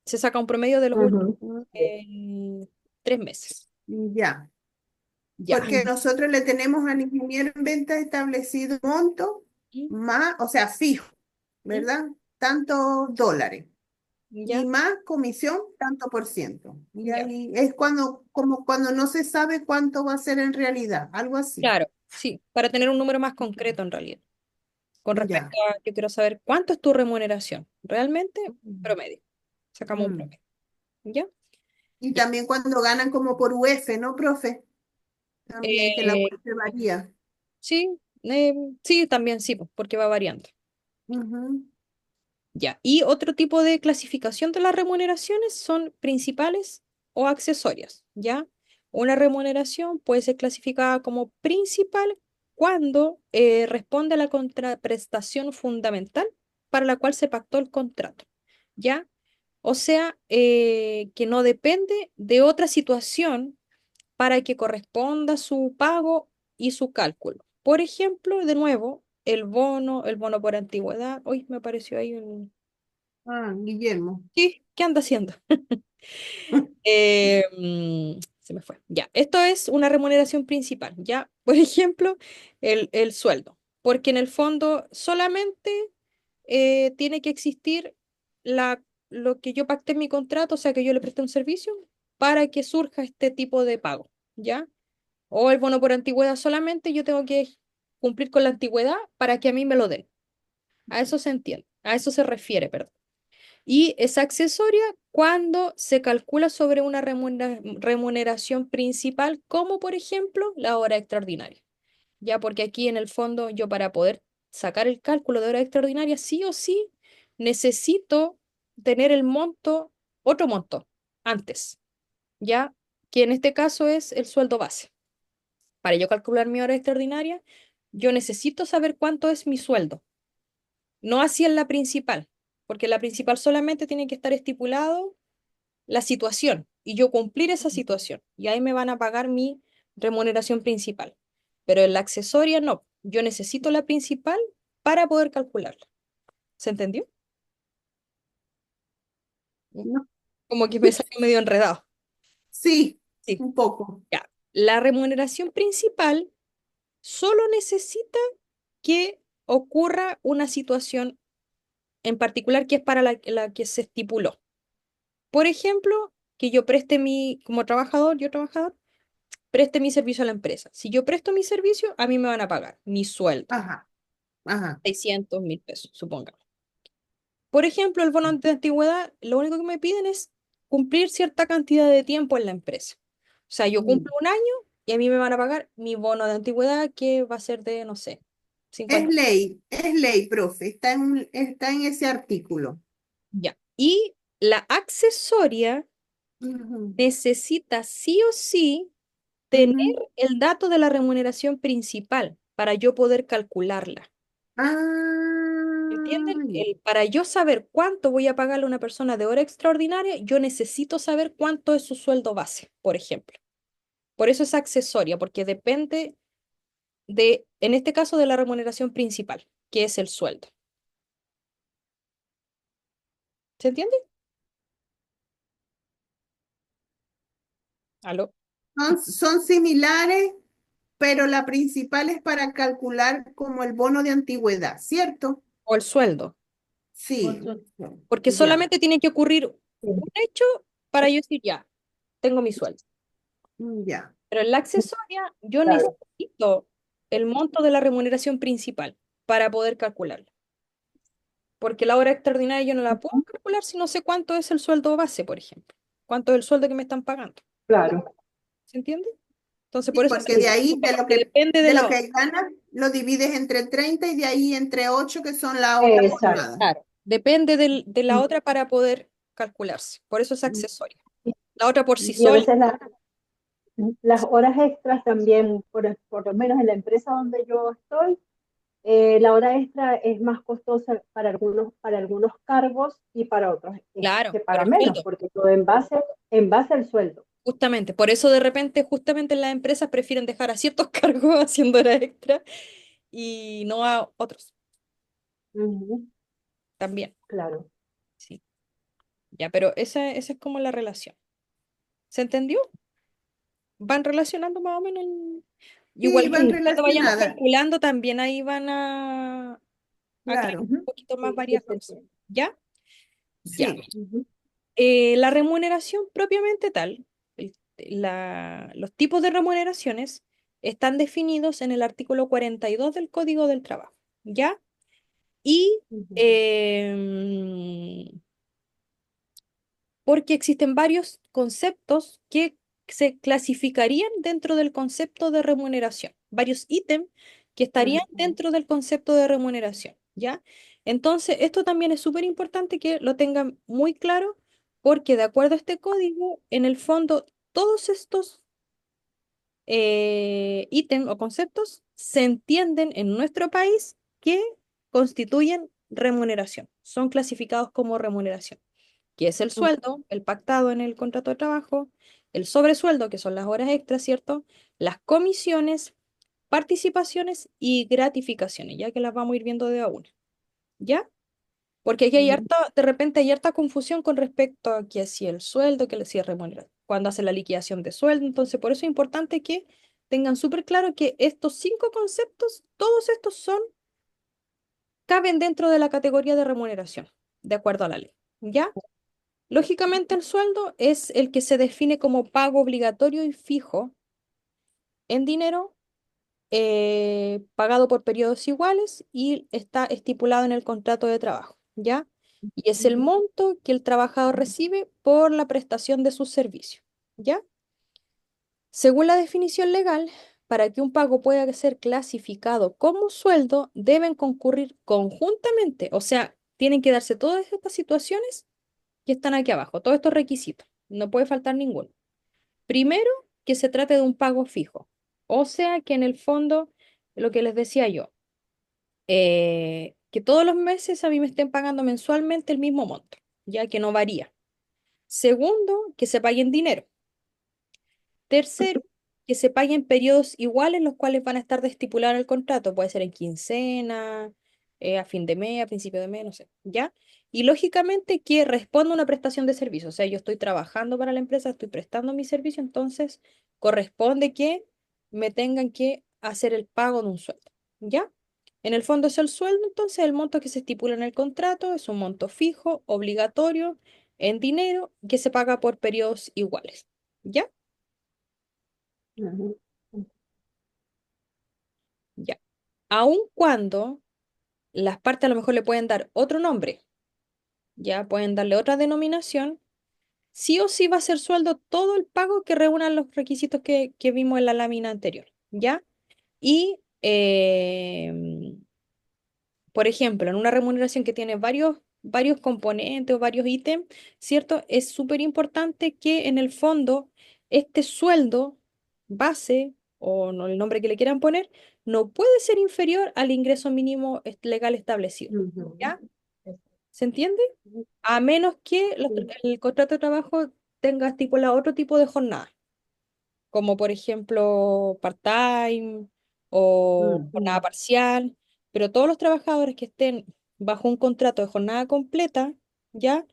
Se saca un promedio de los últimos ujú, 3 meses. ya. Ya. Porque nosotros le tenemos al ingeniero en ventas establecido un monto ¿Mm? más, o sea, fijo, ¿Mm? ¿verdad? Tantos dólares. Y ¿Ya? más comisión, tanto por ciento. Y Ya. ahí es como cuando no se sabe cuánto va a ser en realidad, algo así. Claro, sí, para tener un número más concreto en realidad. Con respecto Ya. a, yo quiero saber cuánto es tu remuneración. Realmente, promedio. Sacamos un Mm. promedio. ¿ya? Y Ya. también cuando ganan como por UF, ¿no, profe? También que la Eh, UF varía. sí, sí, también sí, pues, porque va variando. Ujú. Ya. Y otro tipo de clasificación de las remuneraciones son principales o accesorias, ¿ya? Una remuneración puede ser clasificada como principal cuando responde a la contraprestación fundamental para la cual se pactó el contrato, ¿ya? O sea, que no depende de otra situación para que corresponda su pago y su cálculo. Por ejemplo, de nuevo, el bono por antigüedad. Hoy me apareció ahí un... Ah, Guillermo. ¿Qué anda haciendo? Se me fue. Ya, esto es una remuneración principal, ¿ya? Por ejemplo, el sueldo, porque en el fondo solamente tiene que existir lo que yo pacté en mi contrato, o sea, que yo le presté un servicio para que surja este tipo de pago, ¿ya? O el bono por antigüedad solamente yo tengo que cumplir con la antigüedad para que a mí me lo den. A eso se entiende, a eso se refiere, perdón. Y es accesoria cuando se calcula sobre una remuneración principal, como por ejemplo la hora extraordinaria. Ya porque aquí en el fondo yo para poder sacar el cálculo de hora extraordinaria, sí o sí, necesito tener el monto, otro monto, antes, ya que en este caso es el sueldo base. Para yo calcular mi hora extraordinaria, yo necesito saber cuánto es mi sueldo, no así en la principal, porque en la principal solamente tiene que estar estipulado la situación y yo cumplir esa situación y ahí me van a pagar mi remuneración principal. Pero en la accesoria no, yo necesito la principal para poder calcularla. ¿Se entendió? No. Como que me salió medio enredado. Sí, Sí, un poco. ya. La remuneración principal solo necesita que ocurra una situación en particular que es para la que se estipuló. Por ejemplo, que yo preste como trabajador, yo trabajador, preste mi servicio a la empresa. Si yo presto mi servicio, a mí me van a pagar mi sueldo, Ajá, ajá. 600 mil pesos, supongamos. Por ejemplo, el bono de antigüedad, lo único que me piden es cumplir cierta cantidad de tiempo en la empresa. O sea, yo cumplo Mm. un año y a mí me van a pagar mi bono de antigüedad que va a ser de, no sé, 50. Es ley, profe. Está en ese artículo. Ya. Y la accesoria Ujú, necesita sí o sí tener ujú. el dato de la remuneración principal para yo poder calcularla. Ah, ¿Entienden? ya. Para yo saber cuánto voy a pagarle a una persona de hora extraordinaria, yo necesito saber cuánto es su sueldo base, por ejemplo. Por eso es accesoria, porque depende de, en este caso, de la remuneración principal, que es el sueldo. ¿Se entiende? ¿Aló? Son similares, pero la principal es para calcular como el bono de antigüedad, ¿cierto? O el sueldo, Sí. porque Ya, solamente tiene que ocurrir un sí, hecho para yo decir, ya, tengo mi sueldo. ya. Pero en la accesoria yo Claro. necesito el monto de la remuneración principal para poder calcularla. Porque la hora extraordinaria yo no la puedo Ujú. calcular si no sé cuánto es el sueldo base, por ejemplo. Cuánto es el sueldo que me están pagando. Claro. ¿Se entiende? Entonces, por Sí, eso es porque de ahí, porque depende de de la lo hora. que ganas, lo divides entre 30 y de ahí entre 8 que son la otra Exacto. jornada. Claro, depende de la Mm. otra para poder calcularse. Por eso es Mm, accesoria. La otra por sí Y a sola, veces las horas extras también, por lo menos en la empresa donde yo estoy, la hora extra es más costosa para algunos cargos y para otros claro, se por paga el menos, sueldo. porque todo en base al sueldo. Justamente, por eso de repente, justamente las empresas prefieren dejar a ciertos cargos haciendo hora extra y no a otros Ujú, también. claro. Sí, ya, pero esa es como la relación. ¿Se entendió? Van relacionando más o menos. Igual Sí, que van Sí, cuando vayamos relacionadas, calculando, también ahí van a aclarar claro. un ujú, poquito más sí, sí, varias se cosas. entiende. ¿Ya? Ya. Sí. Ujú, La remuneración propiamente tal, los tipos de remuneraciones están definidos en el artículo 42 del Código del Trabajo. ¿Ya? Y ujú. em, porque existen varios conceptos que se clasificarían dentro del concepto de remuneración, varios ítems que estarían dentro del concepto de remuneración, ¿ya? Entonces, esto también es súper importante que lo tengan muy claro, porque de acuerdo a este código, en el fondo, todos estos ítems o conceptos se entienden en nuestro país que constituyen remuneración, son clasificados como remuneración, que es el sueldo, el pactado en el contrato de trabajo, el sobresueldo, que son las horas extras, ¿cierto? Las comisiones, participaciones y gratificaciones, ya que las vamos a ir viendo de a una, ¿ya? Porque aquí hay harta, de repente hay harta confusión con respecto a que si el sueldo, que si es remuneración, cuando hace la liquidación de sueldo. Entonces, por eso es importante que tengan súper claro que estos 5 conceptos, todos estos caben dentro de la categoría de remuneración, de acuerdo a la ley. ¿Ya? Lógicamente, el sueldo es el que se define como pago obligatorio y fijo en dinero, pagado por periodos iguales y está estipulado en el contrato de trabajo, ¿ya? Y es el monto que el trabajador recibe por la prestación de sus servicios, ¿ya? Según la definición legal, para que un pago pueda ser clasificado como sueldo, deben concurrir conjuntamente, o sea, tienen que darse todas estas situaciones que están aquí abajo, todos estos requisitos, no puede faltar ninguno. Primero, que se trate de un pago fijo, o sea, que en el fondo, lo que les decía yo, que todos los meses a mí me estén pagando mensualmente el mismo monto, ya que no varía. Segundo, que se pague en dinero. Tercero, que se pague en periodos iguales, los cuales van a estar de estipulado en el contrato. Puede ser en quincena, a fin de mes, a principio de mes, no sé, ¿ya? Y lógicamente que responda a una prestación de servicio. O sea, yo estoy trabajando para la empresa, estoy prestando mi servicio, entonces corresponde que me tengan que hacer el pago de un sueldo, ¿ya? En el fondo es el sueldo, entonces el monto que se estipula en el contrato es un monto fijo, obligatorio, en dinero, que se paga por periodos iguales, ¿ya? Ya. Aun cuando las partes a lo mejor le pueden dar otro nombre, ya pueden darle otra denominación, sí o sí va a ser sueldo todo el pago que reúna los requisitos que vimos en la lámina anterior, ¿ya? Y, por ejemplo, en una remuneración que tiene varios componentes o varios ítems, ¿cierto? Es súper importante que en el fondo este sueldo base o no, el nombre que le quieran poner, no puede ser inferior al ingreso mínimo legal establecido, ¿ya? ¿Se entiende? A menos que el contrato de trabajo tenga estipulado otro tipo de jornada, como por ejemplo part-time o jornada parcial, pero todos los trabajadores que estén bajo un contrato de jornada completa, ¿ya?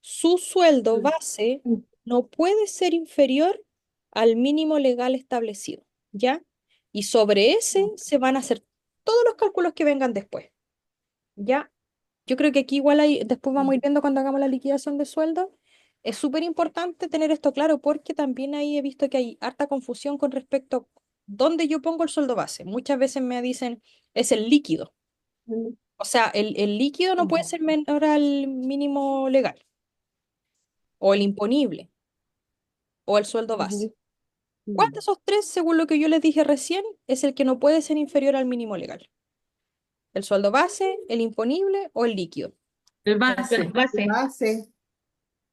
Su sueldo base no puede ser inferior al mínimo legal establecido, ¿ya? Y sobre ese se van a hacer todos los cálculos que vengan después, ¿ya? Yo creo que aquí igual hay, después vamos a ir viendo cuando hagamos la liquidación de sueldo. Es súper importante tener esto claro porque también ahí he visto que hay harta confusión con respecto a dónde yo pongo el sueldo base. Muchas veces me dicen es el líquido. O sea, el líquido no puede ser menor al mínimo legal o el imponible o el sueldo base. ¿Cuál de esos tres, según lo que yo les dije recién, es el que no puede ser inferior al mínimo legal? ¿El sueldo base, el imponible o el líquido? El La base. base, Base.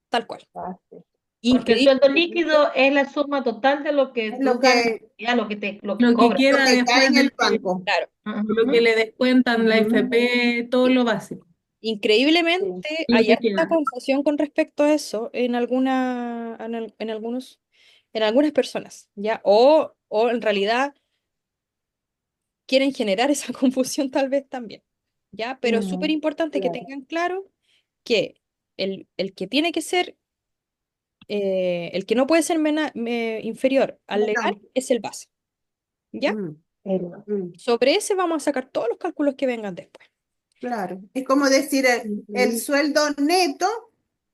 Tal cual. porque el Increíble. sueldo líquido es la suma total de lo que Es tú ganas, ya lo que Lo que cobras. lo queda que cae después en el de banco. Claro. lo que Ujú. le descuentan la FP, todo Sí. lo básico, Increíblemente lo hay que harta queda. confusión con respecto a eso en algunas personas, ¿ya? O en realidad quieren generar esa confusión tal vez también, ¿ya? Pero es súper importante que tengan claro que el que tiene que ser, el que no puede ser inferior al legal Legal. es el base, ¿ya? Mm, mm, Sobre ese vamos a sacar todos los cálculos que vengan después. claro. Es como decir el sueldo neto,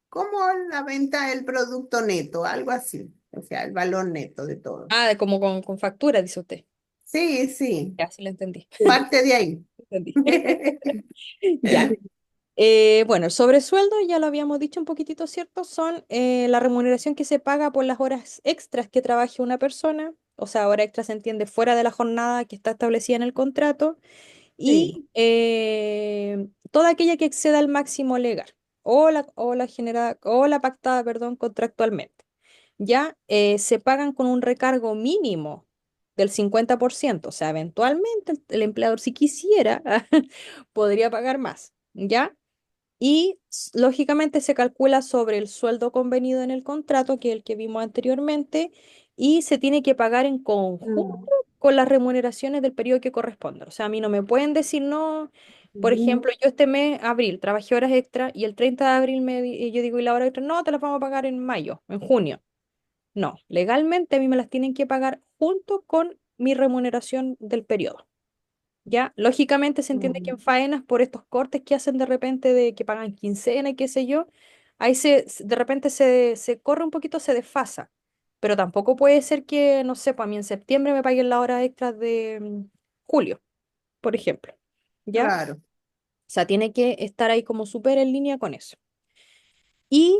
como la venta del producto neto, algo así. O sea, el valor neto de todo. Ah, como con factura, dice usted. Sí, sí. Ya, sí lo entendí. Parte de ahí. Entendí. Ya. Bueno, el sobresueldo, ya lo habíamos dicho un poquitito, ¿cierto? Son la remuneración que se paga por las horas extras que trabaje una persona. O sea, hora extra se entiende fuera de la jornada que está establecida en el contrato. Sí, Y toda aquella que exceda el máximo legal o la generada, o la pactada, perdón, contractualmente. Ya se pagan con un recargo mínimo del 50%. O sea, eventualmente el empleador, si quisiera, podría pagar más. ¿Ya? Y lógicamente se calcula sobre el sueldo convenido en el contrato, que es el que vimos anteriormente, y se tiene que pagar en conjunto Mm, con las remuneraciones del periodo que corresponda. O sea, a mí no me pueden decir no. Por mm, ejemplo, yo este mes, abril, trabajé horas extra y el 30 de abril yo digo, ¿y la hora extra? No, te las vamos a pagar en mayo, en junio. No, legalmente a mí me las tienen que pagar junto con mi remuneración del periodo. Ya, lógicamente se entiende que mm, en faenas, por estos cortes que hacen de repente de que pagan quincena y qué sé yo, ahí de repente se corre un poquito, se desfasa. Pero tampoco puede ser que, no sé, pues a mí en septiembre me paguen la hora extra de julio, por ejemplo. ¿Ya? O claro. sea, tiene que estar ahí como súper en línea con eso. Y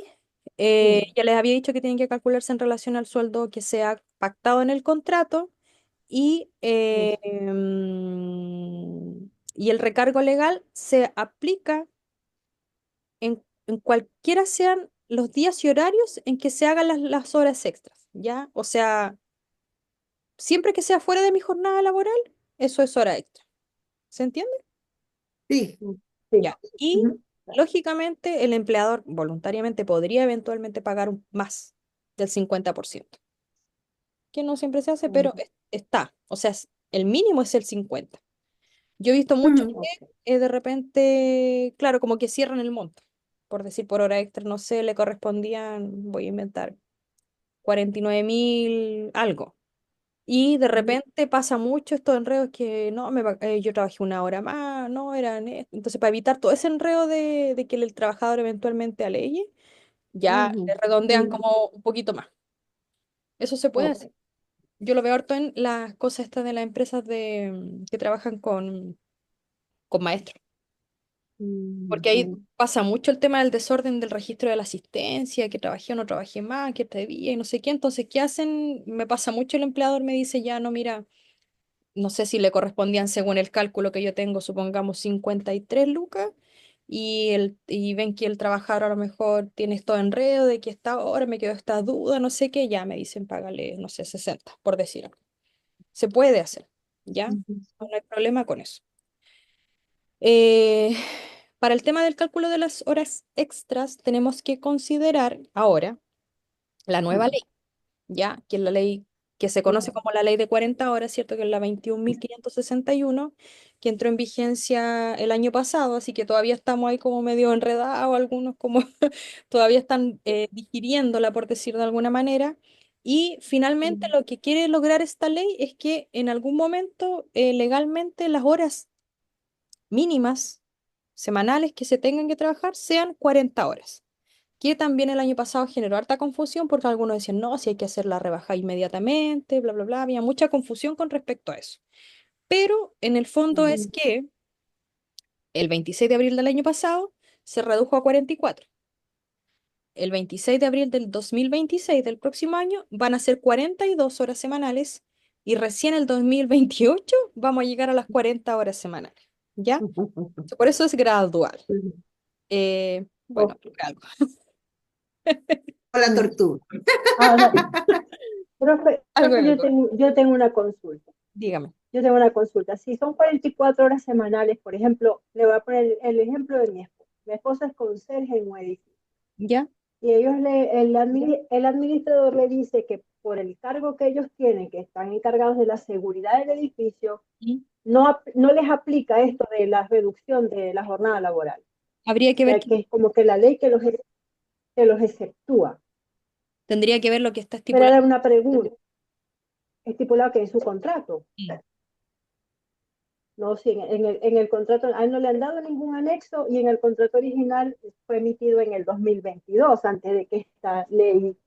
sí, ya les había dicho que tienen que calcularse en relación al sueldo que sea pactado en el contrato y, mm, y el recargo legal se aplica en cualquiera sean los días y horarios en que se hagan las horas extras, ¿ya? O sea, siempre que sea fuera de mi jornada laboral, eso es hora extra. ¿Se entiende? Sí, mm, sí. Ya. Y Ujú, lógicamente el empleador voluntariamente podría eventualmente pagar más del 50%, que no siempre se hace, pero mm, está. O sea, el mínimo es el 50%. Yo he visto mucho ujú, ok, que de repente, claro, como que cierran el monto, por decir por hora extra, no sé, le correspondían, voy a inventar, 49.000 algo. Y de ujú, repente pasa mucho estos enredos que no, yo trabajé una hora más, no eran esto. Entonces, para evitar todo ese enredo de que el trabajador eventualmente alegue, ya le ujú, redondean mm, como un poquito más. Eso se puede ok, hacer. Yo lo veo harto en las cosas estas de las empresas que trabajan con maestros. Porque ahí mm, pasa mucho el tema del desorden del registro de la asistencia, que trabajé o no trabajé más, que te debía y no sé qué. Entonces, ¿qué hacen? Me pasa mucho, el empleador me dice, ya no, mira, no sé si le correspondían según el cálculo que yo tengo, supongamos 53 lucas, y ven que el trabajador a lo mejor tiene esto enredo de que esta hora me quedó esta duda, no sé qué, ya me dicen, págale, no sé, 60 por decir algo. Se puede hacer, ¿ya? ujú, No hay problema con eso. Eh, para el tema del cálculo de las horas extras, tenemos que considerar ahora la nueva mm, ley, ¿ya? Que es la ley que se conoce mm, como la ley de 40 horas, ¿cierto? Que es la 21.561, que entró en vigencia el año pasado, así que todavía estamos ahí como medio enredados, algunos como todavía están digiriéndola, por decir de alguna manera. Y finalmente mm, lo que quiere lograr esta ley es que en algún momento legalmente las horas mínimas semanales que se tengan que trabajar sean 40 horas, que también el año pasado generó harta confusión porque algunos decían, no, si hay que hacer la rebaja inmediatamente, bla, bla, bla, había mucha confusión con respecto a eso. Pero en el fondo mm, es que el 26 de abril del año pasado se redujo a 44. El 26 de abril del 2026 del próximo año van a ser 42 horas semanales y recién el 2028 vamos a llegar a las 40 horas semanales, ¿ya? Por eso es gradual. mm, Bueno, ok, algo, o la mm. tortuga. Ahora, algo, profe, algo. yo tengo una consulta. Dígame. Yo tengo una consulta. Si son 44 horas semanales, por ejemplo, le voy a poner el ejemplo de mi esposa. Mi esposa es conserje en un edificio. ¿Ya? Y el administrador le dice que por el cargo que ellos tienen, que están encargados de la seguridad del edificio, ¿Y? no les aplica esto de la reducción de la jornada laboral. Habría que O ver sea, que es como que la ley que los exceptúa. tendría que ver lo que está Pero estipulado. era una pregunta, estipulado que en su contrato. Sí. No, sí, en el contrato, a él no le han dado ningún anexo y en el contrato original fue emitido en el 2022, antes de que esta ley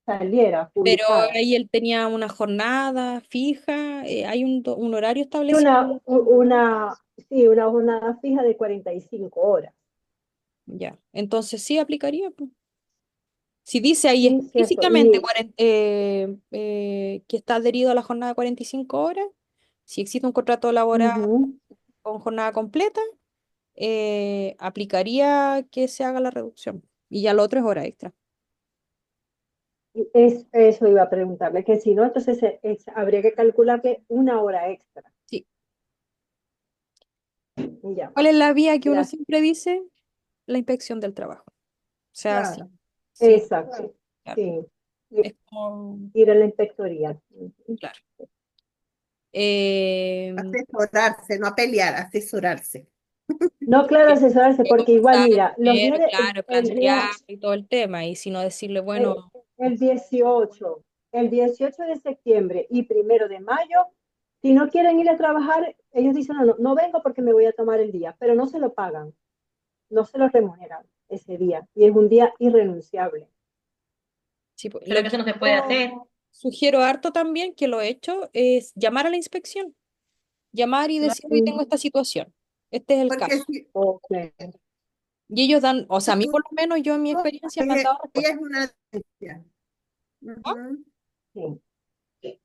saliera Pero publicada. ahí él tenía una jornada fija, hay un horario establecido. Una, una, sí, una jornada fija de 45 horas. Ya. Entonces sí aplicaría, pues. Si dice ahí Sí, cierto. específicamente que está adherido a la jornada de 45 horas, si existe un contrato laboral Ujú. con jornada completa, aplicaría que se haga la reducción. Y ya lo otro es hora extra. Eso iba a preguntarle, que si no, entonces habría que calcularle una hora extra. Sí. Ya, ¿Cuál es la vía que uno gracias. siempre dice? La inspección del trabajo. O sea, sí, Claro. sí, Exacto. claro. Sí. Es como, Ir a la inspectoría. claro. Eh, Asesorarse, no a pelear, asesorarse. No, claro, asesorarse, Luego porque igual, pensar mira, los primero, días de, claro, el día, plantear y todo el tema, y si no decirle, el, bueno, el 18, el 18 de septiembre y 1 de mayo, si no quieren ir a trabajar, ellos dicen, no, no, no vengo porque me voy a tomar el día, pero no se lo pagan, no se lo remuneran ese día, y es un día irrenunciable. sí, pues, Pero lo que que eso no se puede yo hacer. sugiero harto también, que lo he hecho, es llamar a la inspección, llamar y decir, hoy tengo Mm, esta situación, este es el Porque caso. si ok. Y ellos dan, o sea, a mí tú por lo menos yo en mi experiencia me han ella dado respuesta. es una denuncia. ¿Ah? Ujú. Sí.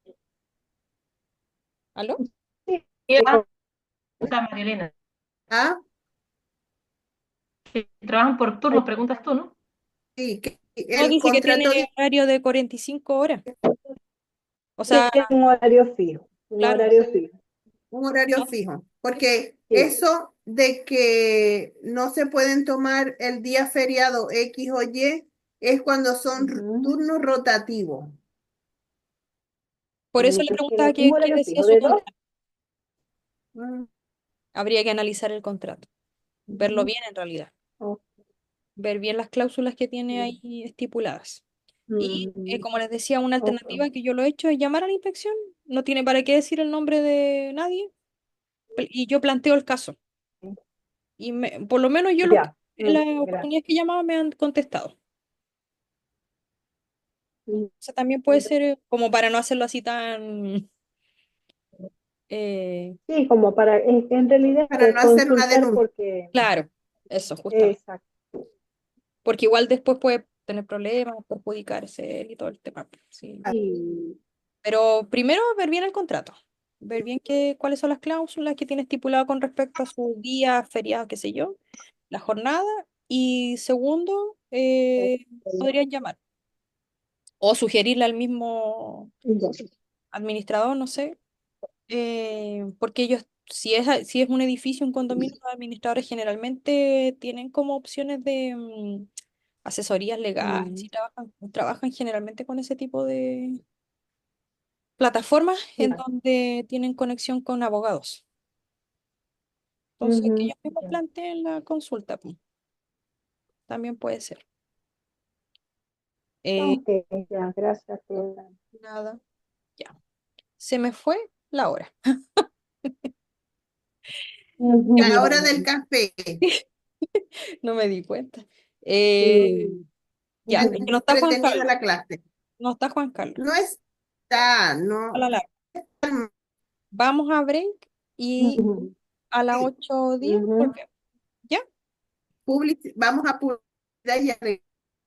¿Aló? Sí, Y ahora, María Elena, Ah, que trabajan por turnos, preguntas tú, ¿no? sí, que No, el dice que contrato tiene horario de 45 horas. O sea, es un horario fijo, un claro, horario fijo. un horario no, fijo, porque Sí. eso de que no se pueden tomar el día feriado X o Y es cuando son Ujú. turnos rotativos. por eso le Ellos preguntaba tienen un qué horario decía fijo su de dos. contrato. Mm, Habría que analizar el contrato, verlo Ujú. bien en realidad, Ok. ver bien las cláusulas que tiene ahí estipuladas. Y Ujú. como les decía, una Ok. alternativa que yo lo he hecho es llamar a la inspección. No tiene para qué decir el nombre de nadie. Y yo planteo el caso. Y por lo menos yo Ya. las Gracias. oportunidades que llamaba me han contestado. Mm, O sea, también puede ser como para no hacerlo así tan... sí, como para, en realidad para no hacer una consultar denuncia. porque, claro, eso, justamente. exacto. Porque igual después puede tener problemas, perjudicarse él y todo el tema. Sí. Y, Pero primero ver bien el contrato, ver bien cuáles son las cláusulas que tiene estipulado con respecto a su día, feriado, qué sé yo, la jornada. Y segundo, podrían llamar o sugerirle al mismo ya. administrador, no sé, porque ellos, si es un edificio, un condominio, los administradores generalmente tienen como opciones de asesorías legales Mm, y trabajan generalmente con ese tipo de plataformas en ya. donde tienen conexión con abogados. Entonces, que Ujú, ellos mismos ya. planteen la consulta, pues, también puede ser. Eh, Ok, ya, gracias. Paula. nada, ya. Se me fue la hora. La hora del café. No me di cuenta. Eh, Sí. ya, es que no está Juan Entretenida Carlos. la clase. No está Juan Carlos. No está, A no. la larga. Vamos a break y Ujú, a las 8:10 ujú. volvemos. ¿Ya? Vamos a publicidad y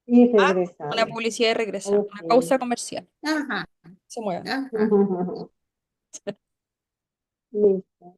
Y Ah, una regresamos. publicidad de regresa, Ok. una pausa comercial. ajá, Se muevan. ajá. Listo.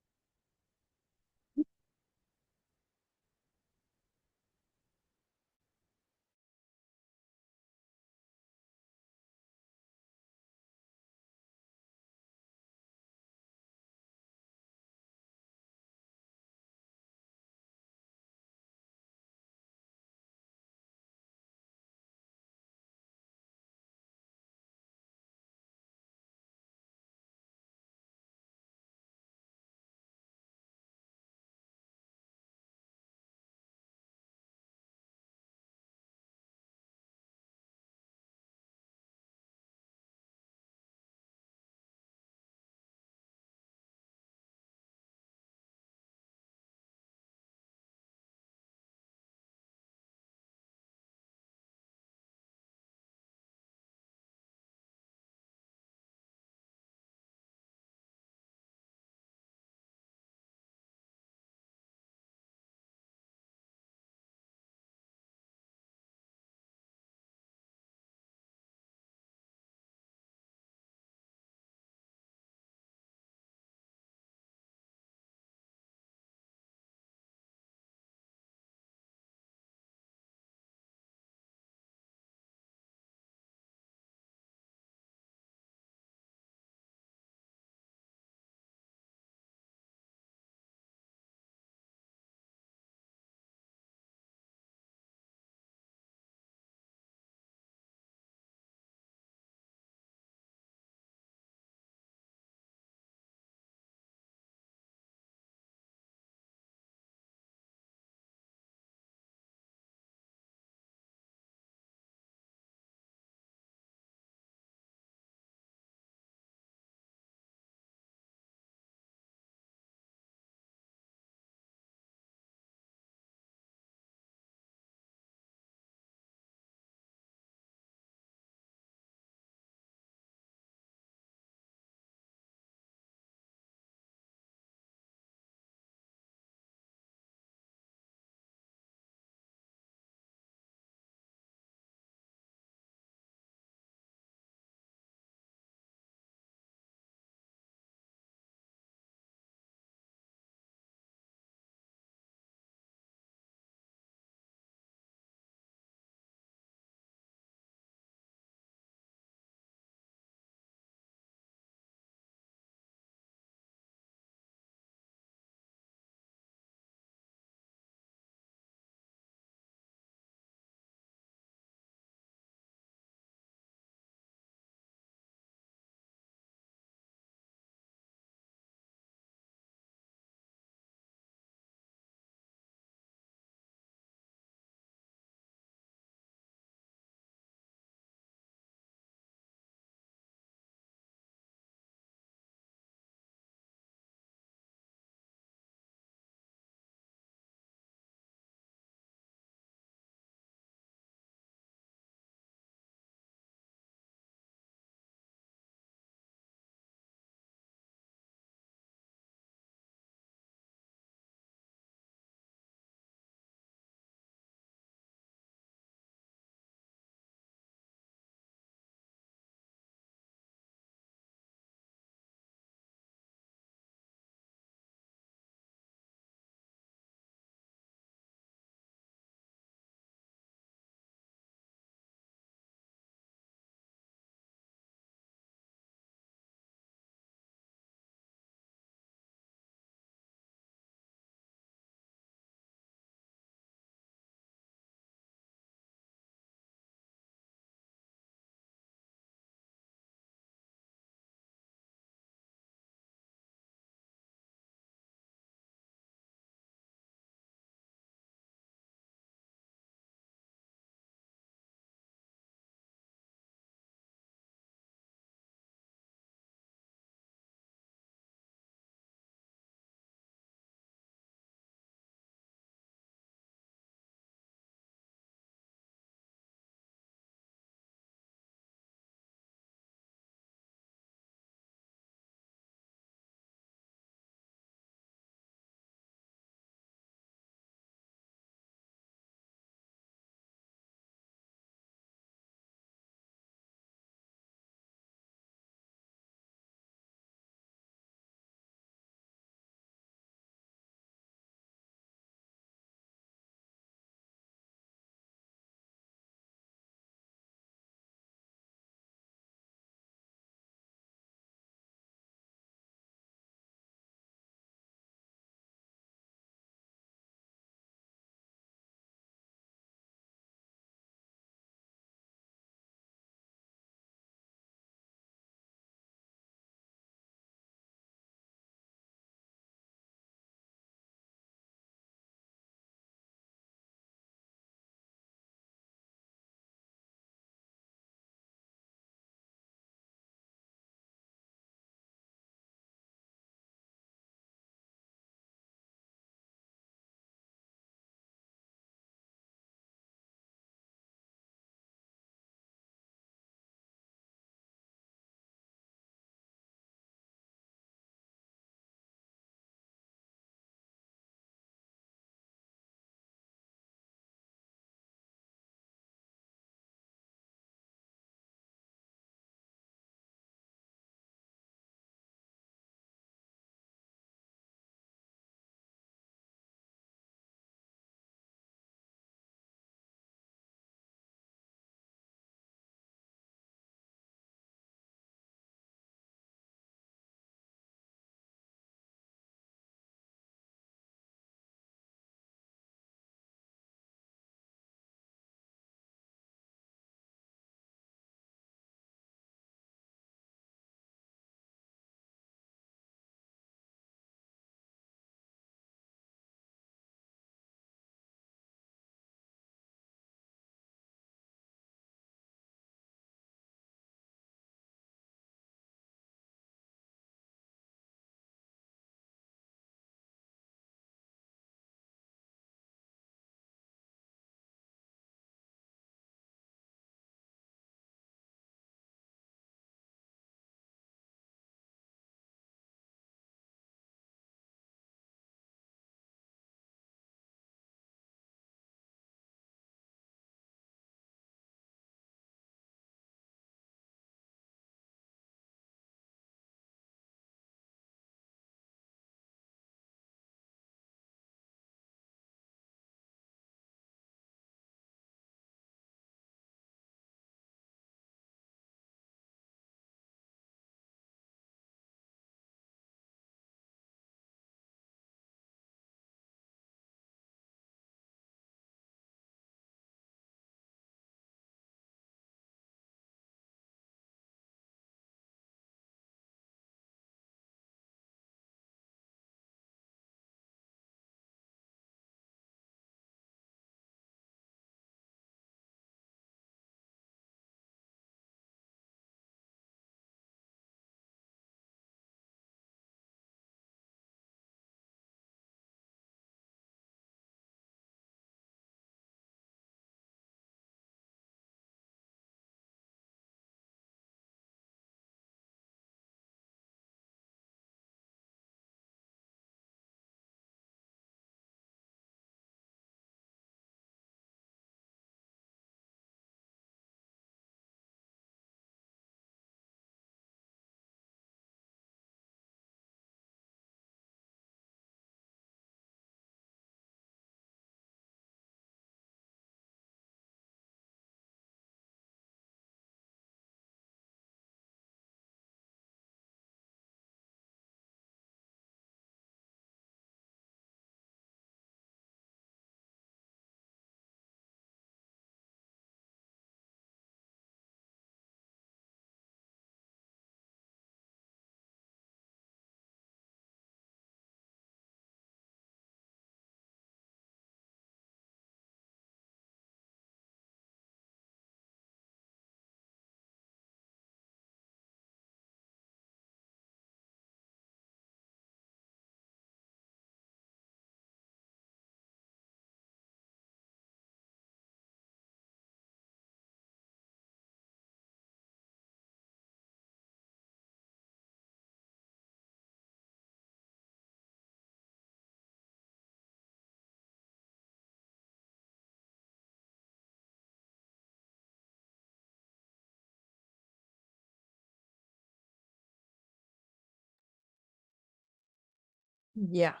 Ya.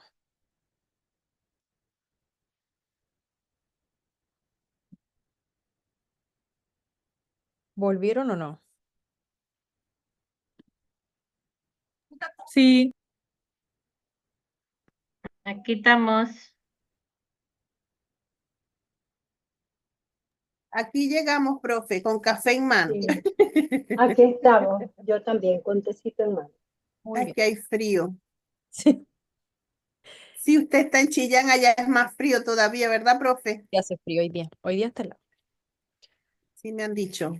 ¿Volvieron o no? Sí, Aquí estamos. Aquí llegamos, profe, con café en mano. Sí, aquí estamos, yo también, con tecito en mano. Muy bien. Aquí hay frío. Sí, Si usted está en Chillán, allá es más frío todavía, ¿verdad, profe? ya hace frío hoy día. Hoy día está Sí, me han dicho.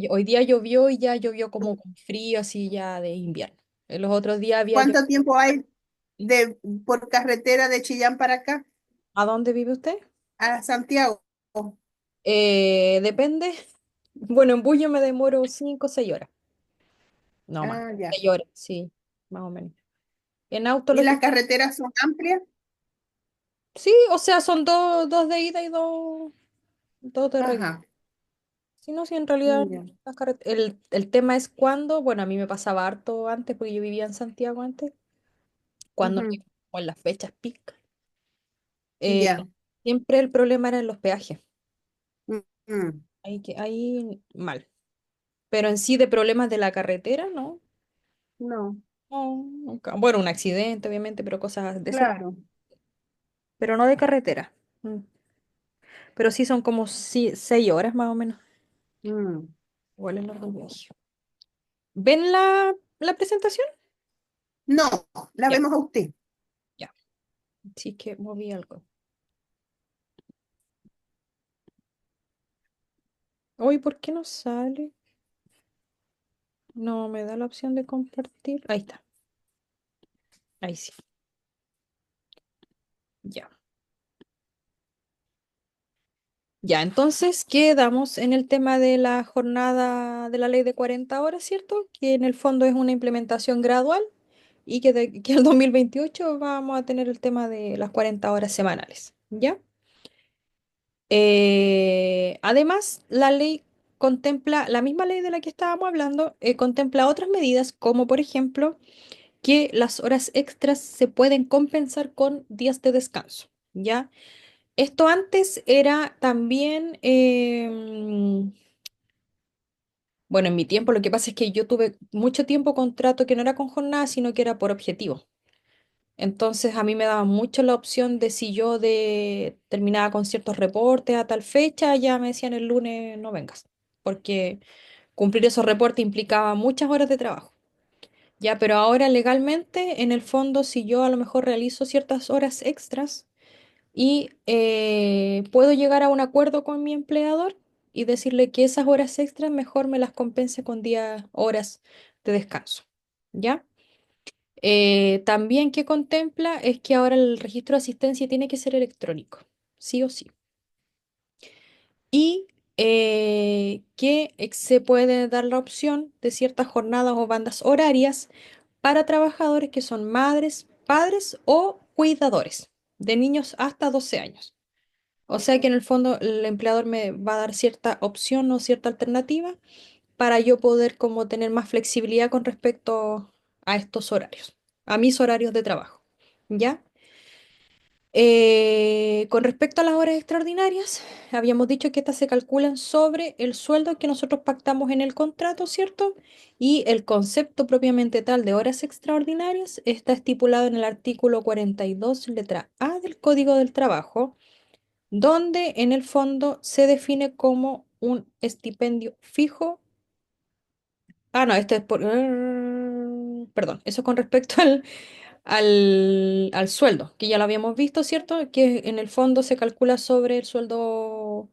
hoy día llovió y ya llovió como con frío, así ya de invierno. En los otros días había ¿Cuánto tiempo hay por carretera de Chillán para acá, ¿A dónde vive usted? a Santiago? Depende. Bueno, en bus yo me demoro 5 o 6 horas. No más. Ah, ya. 6 horas, sí, más o menos. En auto ¿Y lo que... las carreteras son amplias? Sí, o sea, son dos de ida y dos de regreso. Ajá. Sí, no, sí, en realidad Ya. el tema es cuando, bueno, a mí me pasaba harto antes, porque yo vivía en Santiago antes, cuando Ujú. como en las fechas pic, eh, Ya. siempre el problema era en los peajes. Mm. Ahí mal. Pero en sí de problemas de la carretera, ¿no? No, No, nunca. Bueno, un accidente, obviamente, pero cosas de ese, claro. pero no de carretera. Mm. Pero sí son como 6 horas más o menos. Mm. Igual en los dos viajes. ¿Ven la presentación? No, la Ya, vemos a usted. ya. Sí que moví algo. Uy, ¿por qué no sale? No me da la opción de compartir. Ahí está. Ahí sí. Ya. Ya, entonces quedamos en el tema de la jornada de la ley de 40 horas, ¿cierto? Que en el fondo es una implementación gradual y que el 2028 vamos a tener el tema de las 40 horas semanales, ¿ya? Además, la ley contempla, la misma ley de la que estábamos hablando, contempla otras medidas como, por ejemplo, que las horas extras se pueden compensar con días de descanso, ¿ya? Esto antes era también, bueno, en mi tiempo lo que pasa es que yo tuve mucho tiempo contrato que no era con jornada, sino que era por objetivo. Entonces a mí me daba mucho la opción de si yo terminaba con ciertos reportes a tal fecha, ya me decían el lunes no vengas, porque cumplir esos reportes implicaba muchas horas de trabajo. Ya, pero ahora legalmente, en el fondo, si yo a lo mejor realizo ciertas horas extras, y puedo llegar a un acuerdo con mi empleador y decirle que esas horas extras mejor me las compense con días, horas de descanso. ¿Ya? También que contempla es que ahora el registro de asistencia tiene que ser electrónico, sí o sí. Y se puede dar la opción de ciertas jornadas o bandas horarias para trabajadores que son madres, padres o cuidadores de niños hasta 12 años. O sea que en el fondo el empleador me va a dar cierta opción o cierta alternativa para yo poder como tener más flexibilidad con respecto a estos horarios, a mis horarios de trabajo. ¿Ya? Con respecto a las horas extraordinarias, habíamos dicho que estas se calculan sobre el sueldo que nosotros pactamos en el contrato, ¿cierto? Y el concepto propiamente tal de horas extraordinarias está estipulado en el artículo 42, letra A del Código del Trabajo, donde en el fondo se define como un estipendio fijo. Ah, no, este es perdón, eso con respecto al sueldo, que ya lo habíamos visto, ¿cierto? Que en el fondo se calcula sobre el sueldo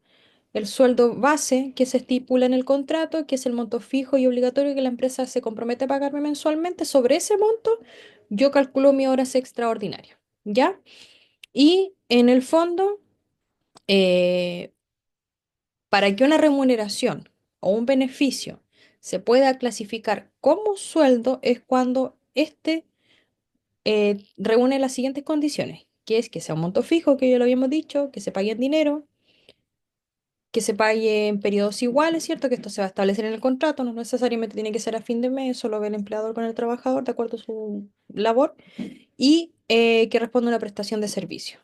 base que se estipula en el contrato, que es el monto fijo y obligatorio que la empresa se compromete a pagarme mensualmente. Sobre ese monto, yo calculo mis horas extraordinarias, ¿ya? Y en el fondo, eh, para que una remuneración o un beneficio se pueda clasificar como sueldo es cuando reúne las siguientes condiciones, que es que sea un monto fijo, que ya lo habíamos dicho, que se pague en dinero, que se pague en periodos iguales, ¿cierto? Que esto se va a establecer en el contrato, no necesariamente tiene que ser a fin de mes, solo ve el empleador con el trabajador de acuerdo a su labor, y que responde a una prestación de servicio.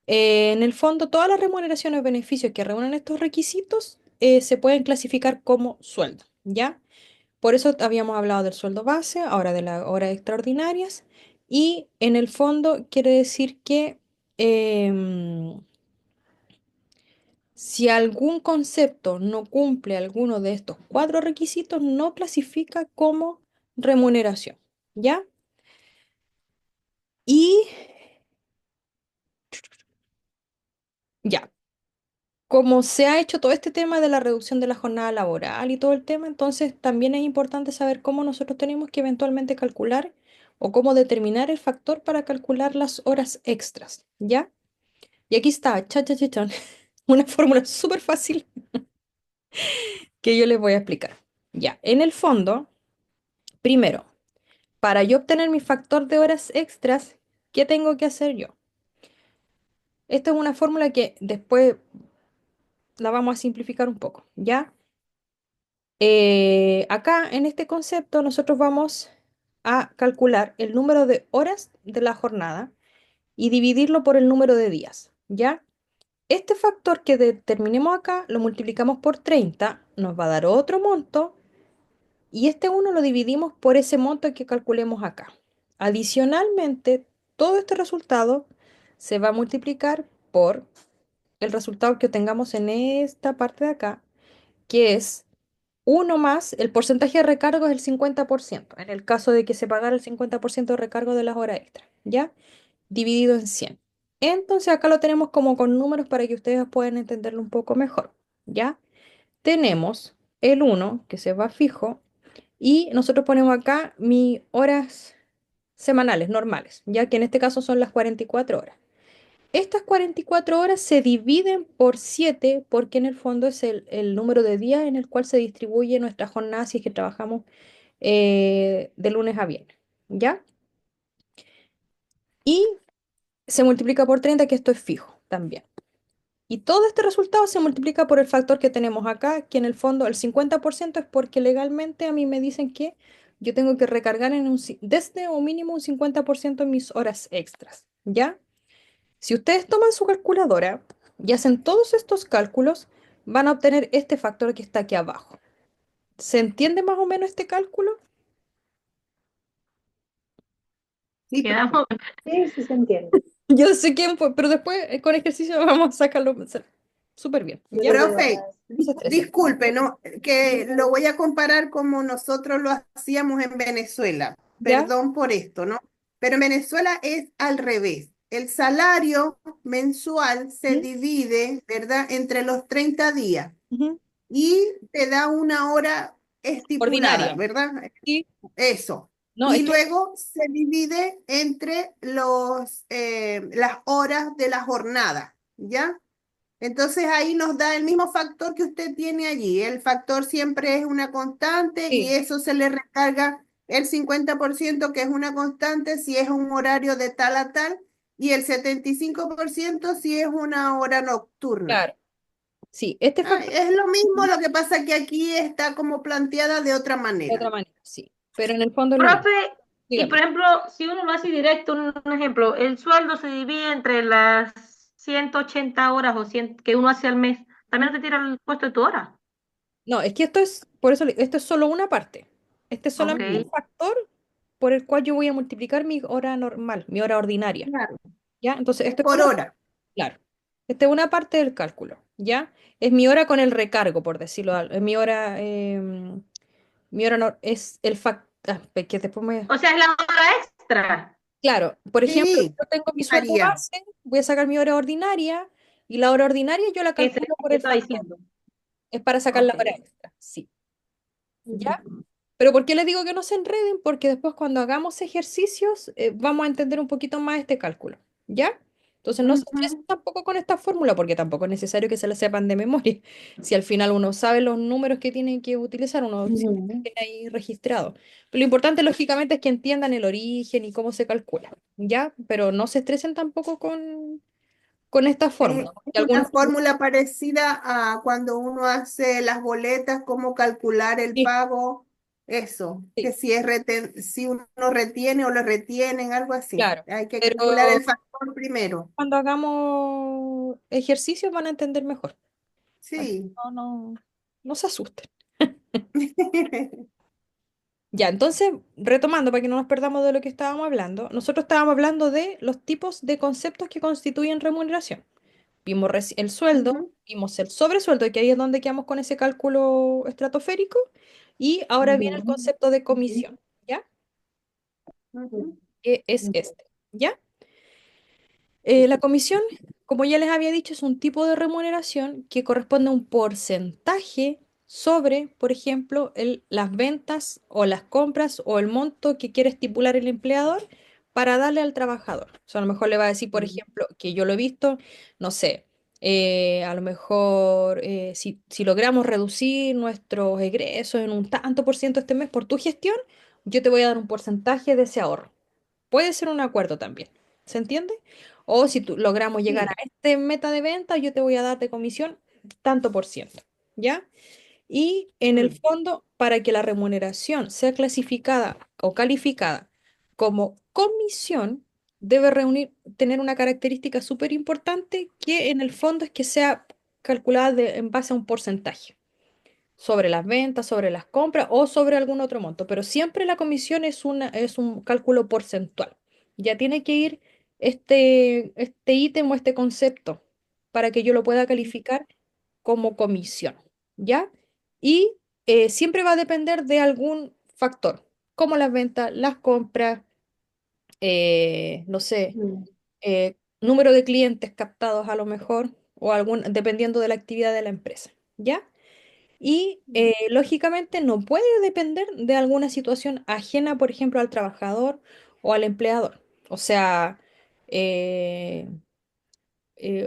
En el fondo, todas las remuneraciones o beneficios que reúnen estos requisitos se pueden clasificar como sueldo, ¿ya? Por eso habíamos hablado del sueldo base, ahora de las horas extraordinarias, y en el fondo quiere decir que si algún concepto no cumple alguno de estos cuatro requisitos, no clasifica como remuneración, ¿ya? Y ya, como se ha hecho todo este tema de la reducción de la jornada laboral y todo el tema, entonces también es importante saber cómo nosotros tenemos que eventualmente calcular o cómo determinar el factor para calcular las horas extras, ¿ya? Y aquí está, cha, cha, cha, chan, una fórmula súper fácil que yo les voy a explicar. Ya, en el fondo, primero, para yo obtener mi factor de horas extras, ¿qué tengo que hacer yo? Esta es una fórmula que después la vamos a simplificar un poco, ¿ya? Acá en este concepto nosotros vamos a calcular el número de horas de la jornada y dividirlo por el número de días, ¿ya? Este factor que determinemos acá lo multiplicamos por 30, nos va a dar otro monto y este uno lo dividimos por ese monto que calculemos acá. Adicionalmente, todo este resultado se va a multiplicar por el resultado que tengamos en esta parte de acá, que es uno más, el porcentaje de recargo es el 50%, en el caso de que se pagara el 50% de recargo de las horas extras, ¿ya? Dividido en 100. Entonces acá lo tenemos como con números para que ustedes puedan entenderlo un poco mejor, ¿ya? Tenemos el uno que se va fijo y nosotros ponemos acá mis horas semanales normales, ya que en este caso son las 44 horas. Estas 44 horas se dividen por 7 porque en el fondo es el número de días en el cual se distribuye nuestra jornada si es que trabajamos de lunes a viernes, ¿ya? Y se multiplica por 30 que esto es fijo también. Y todo este resultado se multiplica por el factor que tenemos acá, que en el fondo el 50% es porque legalmente a mí me dicen que yo tengo que recargar desde o mínimo un 50% en mis horas extras, ¿ya? Si ustedes toman su calculadora y hacen todos estos cálculos, van a obtener este factor que está aquí abajo. ¿Se entiende más o menos este cálculo? Sí, Quedamos, Sí, sí se entiende. Yo sé que, pero después con ejercicio vamos a sacarlo súper bien, ¿ya? Número de profe, horas. No se estresen, disculpe, ¿no? Que lo voy a comparar como nosotros lo hacíamos en Venezuela. ¿ya? Perdón por esto, ¿no? Pero en Venezuela es al revés. El salario mensual se ¿Mm? divide, ¿verdad?, entre los 30 días Ujú. y te da una hora estipulada, Ordinaria. ¿verdad? Sí, Eso. no, es Y que, luego se divide entre las horas de la jornada, ¿ya? Entonces ahí nos da el mismo factor que usted tiene allí. El factor siempre es una constante y sí, eso se le recarga el 50% que es una constante si es un horario de tal a tal y el 75% si es una hora nocturna. claro. Sí, este Ah, factor es lo mismo, lo que pasa que aquí está como planteada de otra de otra manera. manera, sí, pero en el fondo es lo mismo. profe, y por Dígame. ejemplo, si uno lo hace directo, un ejemplo, el sueldo se divide entre las 180 horas o 100 que uno hace al mes, también te tira el puesto de tu hora. No, es que esto es, por eso, esto es solo una parte. Este es Ok. solamente un factor por el cual yo voy a multiplicar mi hora normal, mi hora ordinaria, Claro, ¿ya? Entonces, es esto es por una, hora. claro, esta es una parte del cálculo, ¿ya? Es mi hora con el recargo, por decirlo, es mi hora no, es el factor, que después me... O sea, es la hora extra. Claro, por ejemplo, Sí, yo tengo mi sueldo María. base, voy a sacar mi hora ordinaria y la hora ordinaria yo la Ese es calculo el por que el estaba factor, diciendo. es para sacar la Ok. hora extra, sí. ¿Ya? Ujú. Pero ¿por qué les digo que no se enreden? Porque después cuando hagamos ejercicios vamos a entender un poquito más este cálculo, ¿ya? Entonces no se estresen Ujú. tampoco con esta fórmula porque tampoco es necesario que se la sepan de memoria. Si al final uno sabe los números que tiene que utilizar, uno siempre los Ujú. tiene ahí registrado. Pero lo importante, lógicamente, es que entiendan el origen y cómo se calcula, ¿ya? Pero no se estresen tampoco con esta fórmula, Es porque una algunos... fórmula parecida a cuando uno hace las boletas, cómo calcular el Sí, pago Eso, que Sí, si uno retiene o lo retienen, algo así. claro. Hay que calcular Pero el factor primero. cuando hagamos ejercicios van a entender mejor. Así que Sí. no se asusten. Ya, entonces, retomando para que no nos perdamos de lo que estábamos hablando, nosotros estábamos hablando de los tipos de conceptos que constituyen remuneración. Vimos el sueldo, Ujú, vimos el sobresueldo, que ahí es donde quedamos con ese cálculo estratosférico, y ahora viene el Ujú, concepto de comisión, ¿ya? ujú, Que es este, ¿ya? La comisión, como ya les había dicho, es un tipo de remuneración que corresponde a un porcentaje sobre, por ejemplo, las ventas o las compras o el monto que quiere estipular el empleador para darle al trabajador. O sea, a lo mejor le va a decir, por ejemplo, que yo lo he visto, no sé, a lo mejor si logramos reducir nuestros egresos en un tanto por ciento este mes por tu gestión, yo te voy a dar un porcentaje de ese ahorro. Puede ser un acuerdo también, ¿se entiende? O si logramos llegar a sí. este meta de venta, yo te voy a dar de comisión tanto por ciento, ¿ya? Y en el Mm, fondo, para que la remuneración sea clasificada o calificada como comisión, debe tener una característica súper importante que en el fondo es que sea calculada en base a un porcentaje sobre las ventas, sobre las compras o sobre algún otro monto, pero siempre la comisión es un cálculo porcentual. Ya tiene que ir este ítem o este concepto para que yo lo pueda calificar como comisión, ¿ya? Y siempre va a depender de algún factor, como las ventas, las compras, no sé, ujú, número de clientes captados a lo mejor, o dependiendo de la actividad de la empresa, ¿ya? Y lógicamente no puede depender de alguna situación ajena, por ejemplo, al trabajador o al empleador. O sea, eh,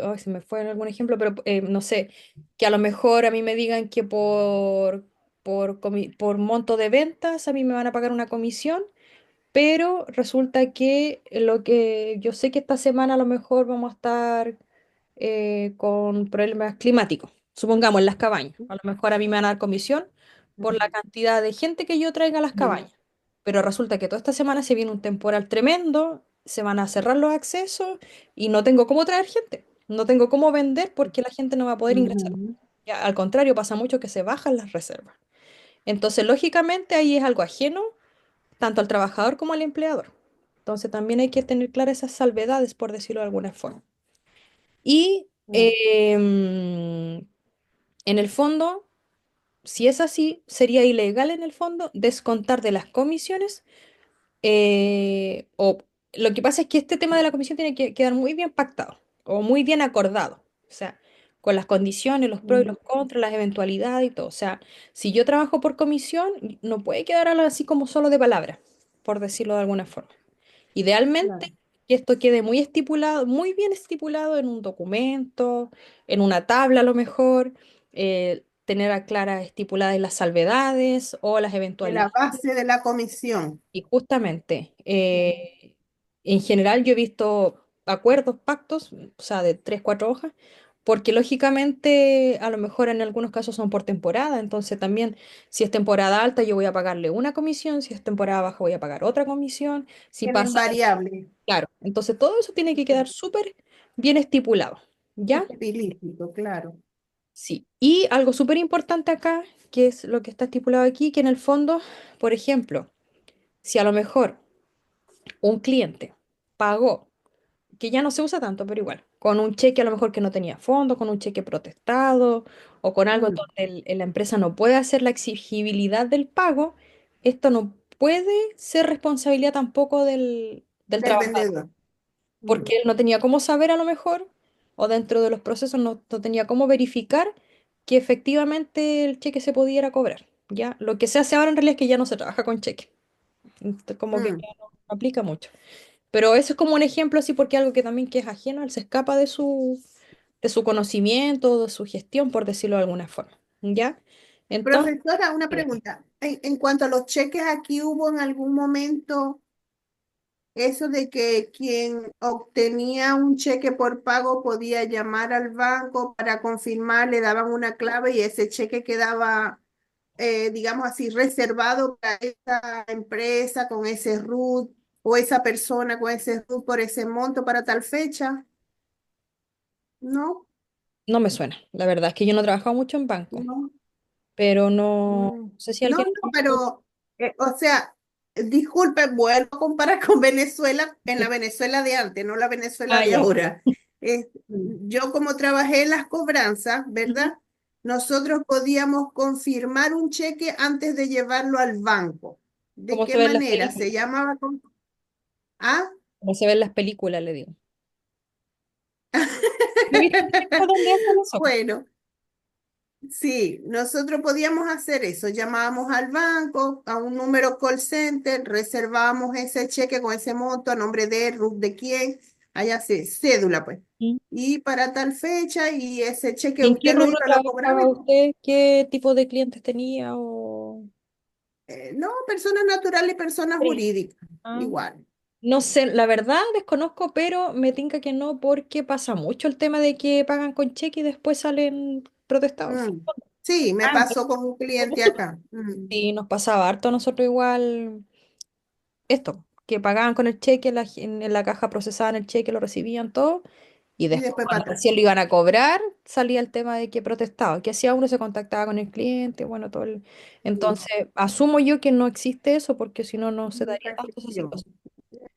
ay, se me fue algún ejemplo, pero no sé, que a lo mejor a mí me digan que por monto de ventas a mí me van a pagar una comisión, pero resulta que lo que yo sé que esta semana a lo mejor vamos a estar con problemas climáticos, supongamos en las cabañas. A lo mejor a mí me van a dar comisión por la cantidad de gente que yo traiga a las ujú, cabañas, pero resulta que toda esta semana se viene un temporal tremendo, se van a cerrar los accesos y no tengo cómo traer gente, no tengo cómo vender porque la gente no va a poder ingresar. ujú, Ya, al contrario, pasa mucho que se bajan las reservas. Entonces, lógicamente, ahí es algo ajeno tanto al trabajador como al empleador. Entonces, también hay que tener claras esas salvedades, por decirlo de alguna forma. Y ujú, en el fondo, si es así, sería ilegal en el fondo descontar de las comisiones. O lo que pasa es que este tema de la comisión tiene que quedar muy bien pactado o muy bien acordado. O sea, con las condiciones, los pros y ujú, los contras, las eventualidades y todo. O sea, si yo trabajo por comisión, no puede quedar algo así como solo de palabra, por decirlo de alguna forma. Idealmente, claro. que esto quede muy estipulado, muy bien estipulado en un documento, en una tabla a lo mejor, tener a claras estipuladas las salvedades o las De la eventualidades. base de la comisión. Y justamente, en general yo he visto acuerdos, pactos, o sea, de 3, 4 hojas, porque lógicamente a lo mejor en algunos casos son por temporada, entonces también si es temporada alta yo voy a pagarle una comisión, si es temporada baja voy a pagar otra comisión, si Tienen pasa, variables. claro, entonces todo eso tiene que quedar súper bien estipulado, ¿ya? Explícito, claro. Sí, y algo súper importante acá, que es lo que está estipulado aquí, que en el fondo, por ejemplo, si a lo mejor un cliente pagó, que ya no se usa tanto, pero igual, con un cheque a lo mejor que no tenía fondo, con un cheque protestado o con algo Mm, donde la empresa no puede hacer la exigibilidad del pago, esto no puede ser responsabilidad tampoco del del trabajador, vendedor. Mm, porque él no tenía cómo saber a lo mejor, o dentro de los procesos no tenía cómo verificar que efectivamente el cheque se pudiera cobrar. ¿Ya? Lo que se hace ahora en realidad es que ya no se trabaja con cheque, como que mm. ya no aplica mucho. Pero eso es como un ejemplo así porque algo que también que es ajeno, él se escapa de su conocimiento, de su gestión, por decirlo de alguna forma. ¿Ya? Entonces, Profesora, una eh, pregunta. En cuanto a los cheques, aquí hubo en algún momento eso de que quien obtenía un cheque por pago podía llamar al banco para confirmar, le daban una clave y ese cheque quedaba digamos así, reservado para esa empresa con ese RUT o esa persona con ese RUT por ese monto para tal fecha. No, No me suena. La verdad es que yo no he trabajado mucho en banco, no. pero no Mm. sé si No, alguien... no, pero, o sea, disculpe, vuelvo a comparar con Venezuela, en la Venezuela de antes, no la Venezuela Ah, de ya. ahora. Yo como trabajé en las cobranzas, Ujú. ¿verdad? Nosotros podíamos confirmar un cheque antes de llevarlo al banco. ¿De Como se qué ve en las manera? Se películas. llamaba ¿Ah? Como se ve en las películas, le digo. Yo he visto películas donde hacen eso. Bueno, sí, nosotros podíamos hacer eso, llamábamos al banco, a un número call center, reservábamos ese cheque con ese monto a nombre de Ruth de quién, allá se, cédula pues. Mm. Y para tal fecha y ese cheque ¿Y en qué usted lo rubro iba, lo cobraba. trabajaba usted? ¿Qué tipo de clientes tenía? O... No, personas naturales y personas Sí. jurídicas, Ah. igual. No sé, la verdad desconozco, pero me tinca que no, porque pasa mucho el tema de que pagan con cheque y después salen protestados. Mm. Sí, me Ah, pasó con un cliente acá. sí, nos pasaba harto a nosotros igual esto, que pagaban con el cheque, en la caja procesaban el cheque, lo recibían todo, y Y después después para cuando atrás. recién lo iban a cobrar, salía el tema de que protestaba, que hacía uno se contactaba con el cliente, bueno, todo el... Mm. Entonces, asumo yo que no existe eso, porque si no, no se daría Nunca tanto esa existió. situación.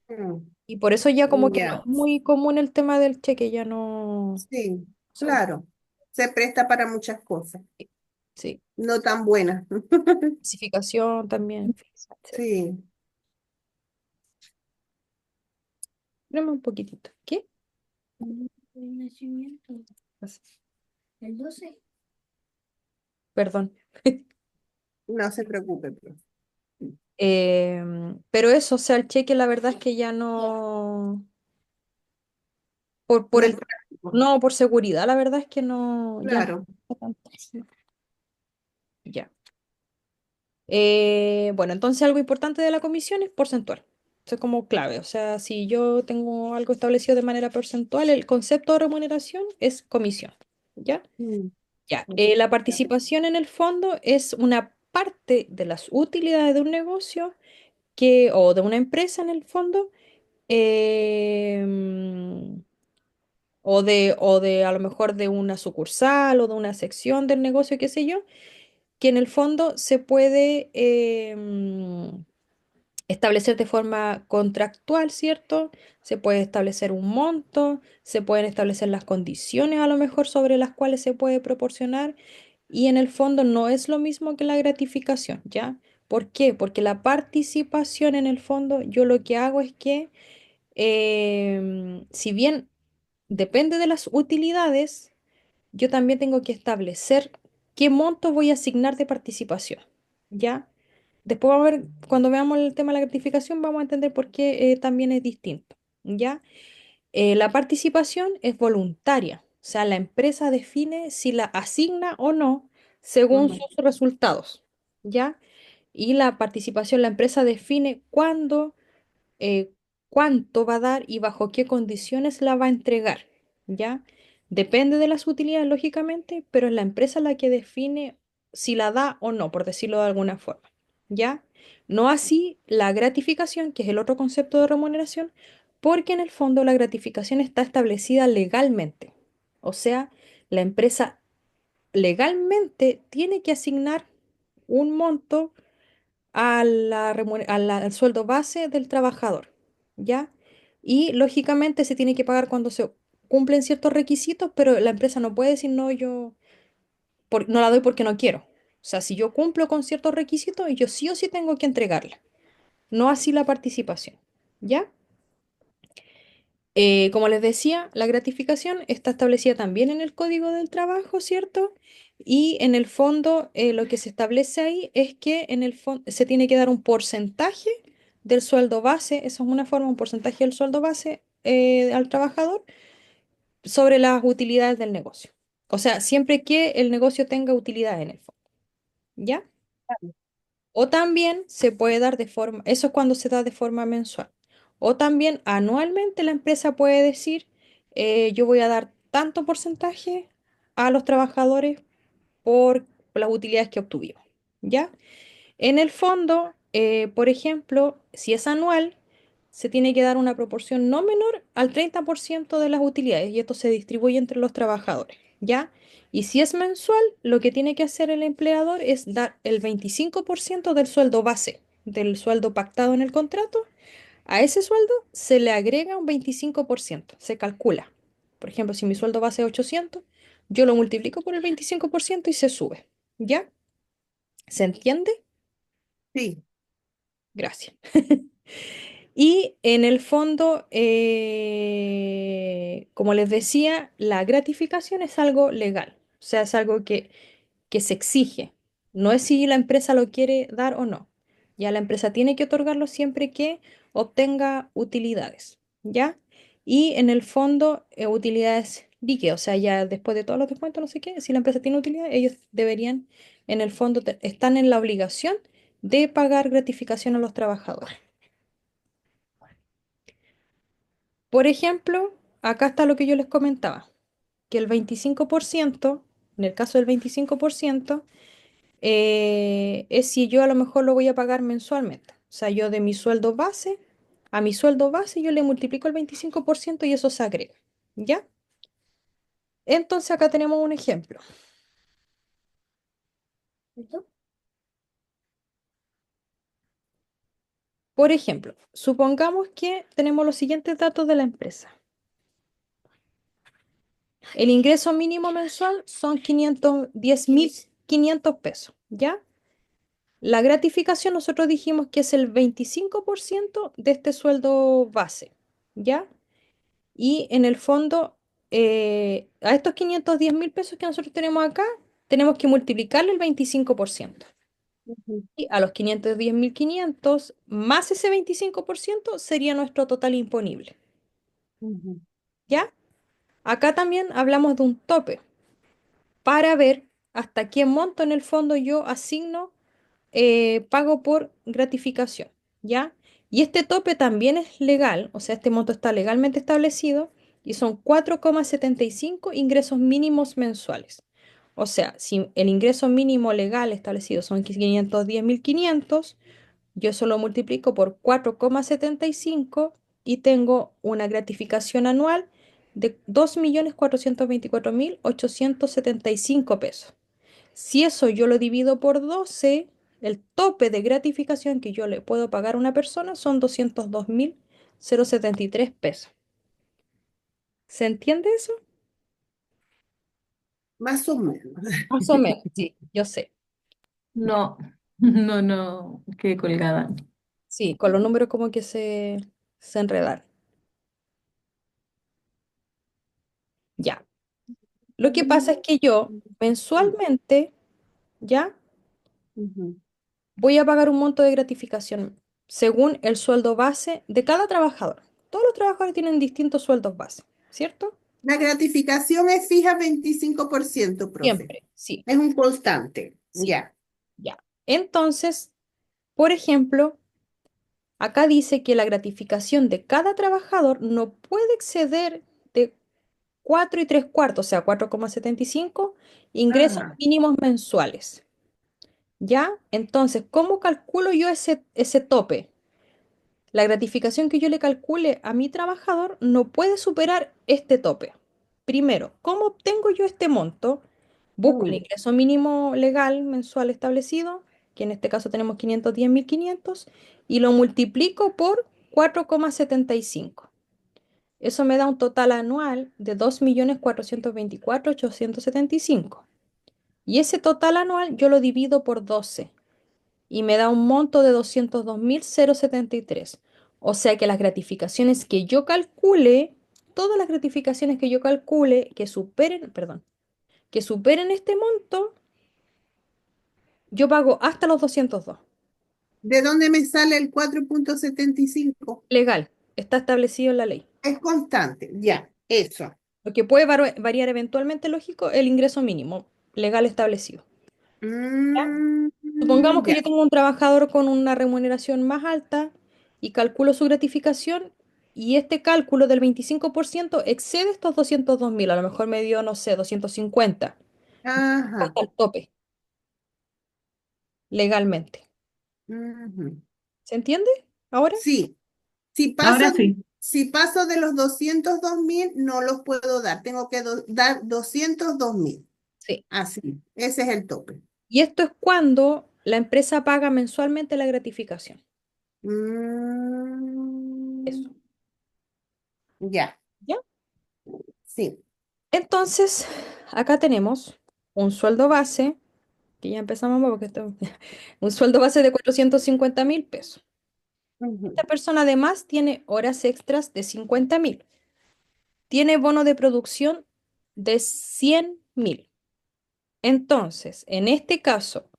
Mm. Y por eso ya como que no Ya. es muy común el tema del cheque, ya no Sí, se usa. claro. Se presta para muchas cosas, Sí, no tan buenas. clasificación también, etcétera. Sí, Espérame un poquitito. ¿Qué? Perdón. no se preocupe, pues. Pero eso, o sea, el cheque, la verdad es que ya no, por No es el, práctico. no, por seguridad, la verdad es que no, ya no. Claro. Ya. Bueno, entonces algo importante de la comisión es porcentual. Eso es como clave. O sea, si yo tengo algo establecido de manera porcentual, el concepto de remuneración es comisión. ¿Ya? Mm. Ya. La participación en el fondo es una parte de las utilidades de un negocio o de una empresa en el fondo, em, o de a lo mejor de una sucursal o de una sección del negocio, qué sé yo, que en el fondo se puede establecer de forma contractual, ¿cierto? Se puede establecer un monto, se pueden establecer las condiciones a lo mejor sobre las cuales se puede proporcionar y en el fondo no es lo mismo que la gratificación, ¿ya? ¿Por qué? Porque la participación en el fondo yo lo que hago es que si bien depende de las utilidades, yo también tengo que establecer qué monto voy a asignar de participación, ¿ya? Después vamos a ver, cuando veamos el tema de la gratificación, vamos a entender por qué también es distinto, ¿ya? La participación es voluntaria, o sea, la empresa define si la asigna o no según Ujú. sus resultados, ¿ya? Y la participación, la empresa define cuándo, eh, cuánto va a dar y bajo qué condiciones la va a entregar, ¿ya? Depende de las utilidades, lógicamente, pero es la empresa la que define si la da o no, por decirlo de alguna forma, ¿ya? No así la gratificación, que es el otro concepto de remuneración, porque en el fondo la gratificación está establecida legalmente. O sea, la empresa legalmente tiene que asignar un monto al sueldo base del trabajador, ¿ya? Y lógicamente se tiene que pagar cuando se cumplen ciertos requisitos, pero la empresa no puede decir, no, yo no la doy porque no quiero. O sea, si yo cumplo con ciertos requisitos, yo sí o sí tengo que entregarla, no así la participación, ¿ya? Como les decía, la gratificación está establecida también en el Código del Trabajo, ¿cierto? Y en el fondo, lo que se establece ahí es que en el fondo se tiene que dar un porcentaje del sueldo base, eso es una forma, un porcentaje del sueldo base al trabajador sobre las utilidades del negocio. O sea, siempre que el negocio tenga utilidad en el fondo, ¿ya? O también se puede dar de forma, eso es cuando se da de forma mensual. O también anualmente la empresa puede decir, yo voy a dar tanto porcentaje a los trabajadores por las utilidades que obtuvimos. ¿ya? En el fondo, por ejemplo, si es anual, se tiene que dar una proporción no menor al 30% de las utilidades y esto se distribuye entre los trabajadores, ¿ya? Y si es mensual, lo que tiene que hacer el empleador es dar el 25% del sueldo base, del sueldo pactado en el contrato. A ese sueldo se le agrega un 25%, se calcula. Por ejemplo, si mi sueldo base es 800, yo lo multiplico por el 25% y se sube, ¿ya? ¿Se entiende? Sí. Gracias. Y en el fondo, como les decía, la gratificación es algo legal, o sea, es algo que se exige. No es si la empresa lo quiere dar o no. Ya la empresa tiene que otorgarlo siempre que obtenga utilidades, ¿ya? Y en el fondo, utilidades líquidas, o sea, ya después de todos los descuentos, no sé qué, si la empresa tiene utilidades, ellos deberían, en el fondo, están en la obligación de pagar gratificación a los trabajadores. Por ejemplo, acá está lo que yo les comentaba, que el 25%, en el caso del 25%, es si yo a lo mejor lo voy a pagar mensualmente. O sea, yo de mi sueldo base, a mi sueldo base yo le multiplico el 25% y eso se agrega. ¿Ya? Entonces acá tenemos un ejemplo. ¿Listo? Por ejemplo, supongamos que tenemos los siguientes datos de la empresa. El ingreso mínimo mensual son 510.500 pesos, ¿ya? La gratificación nosotros dijimos que es el 25% de este sueldo base, ¿ya? Y en el fondo, a estos 510.000 pesos que nosotros tenemos acá, tenemos que multiplicarle el 25%. Ujú, Y a los 510.500 más ese 25% sería nuestro total imponible, ujú, ¿ya? Acá también hablamos de un tope para ver hasta qué monto en el fondo yo asigno pago por gratificación, ¿ya? Y este tope también es legal, o sea, este monto está legalmente establecido y son 4,75 ingresos mínimos mensuales. O sea, si el ingreso mínimo legal establecido son 510.500, yo solo multiplico por 4,75 y tengo una gratificación anual de 2.424.875 pesos. Si eso yo lo divido por 12, el tope de gratificación que yo le puedo pagar a una persona son 202.073 pesos. ¿Se entiende eso? más o menos. Más o menos, sí, yo sé. No, no, no, quedé colgada. Sí, con los números como que se enredan. Ya. Lo que pasa es que yo mensualmente, ya, Ujú. voy a pagar un monto de gratificación según el sueldo base de cada trabajador. Todos los trabajadores tienen distintos sueldos base, ¿cierto? La gratificación es fija 25%, profe. Siempre, sí, Es un constante. sí, Ya. ya. Entonces, por ejemplo, acá dice que la gratificación de cada trabajador no puede exceder de 4 y 3 cuartos, o sea, 4,75 ingresos Ajá. mínimos mensuales. ¿Ya? Entonces, ¿cómo calculo yo ese tope? La gratificación que yo le calcule a mi trabajador no puede superar este tope. Primero, ¿cómo obtengo yo este monto? Busco el Mm. ingreso mínimo legal mensual establecido, que en este caso tenemos 510.500, y lo multiplico por 4,75. Eso me da un total anual de 2.424.875. Y ese total anual yo lo divido por 12 y me da un monto de 202.073. O sea que las gratificaciones que yo calcule, todas las gratificaciones que yo calcule que superen, perdón, que superen este monto, yo pago hasta los 202. ¿De dónde me sale el 4,75? Legal, está establecido en la ley. Es constante. Ya. Eso. Lo que puede variar eventualmente, lógico, el ingreso mínimo legal establecido. Mm, Supongamos que ya. yo tengo un trabajador con una remuneración más alta y calculo su gratificación y este cálculo del 25% excede estos 202.000, a lo mejor me dio, no sé, 250, Ajá. hasta el tope. legalmente. Ujú. ¿Se entiende ahora? Sí, si Ahora paso, sí. si paso de los 202.000, no los puedo dar. Tengo que dar 202.000. Sí. Así, ese es el tope. Y esto es cuando la empresa paga mensualmente la gratificación. Eso. Mm, ya, ¿Ya? sí. Entonces, acá tenemos un sueldo base, que ya empezamos porque un sueldo base de 450.000 pesos. Ujú. Esta persona además tiene horas extras de 50.000. Tiene bono de producción de 100.000. Entonces, en este caso,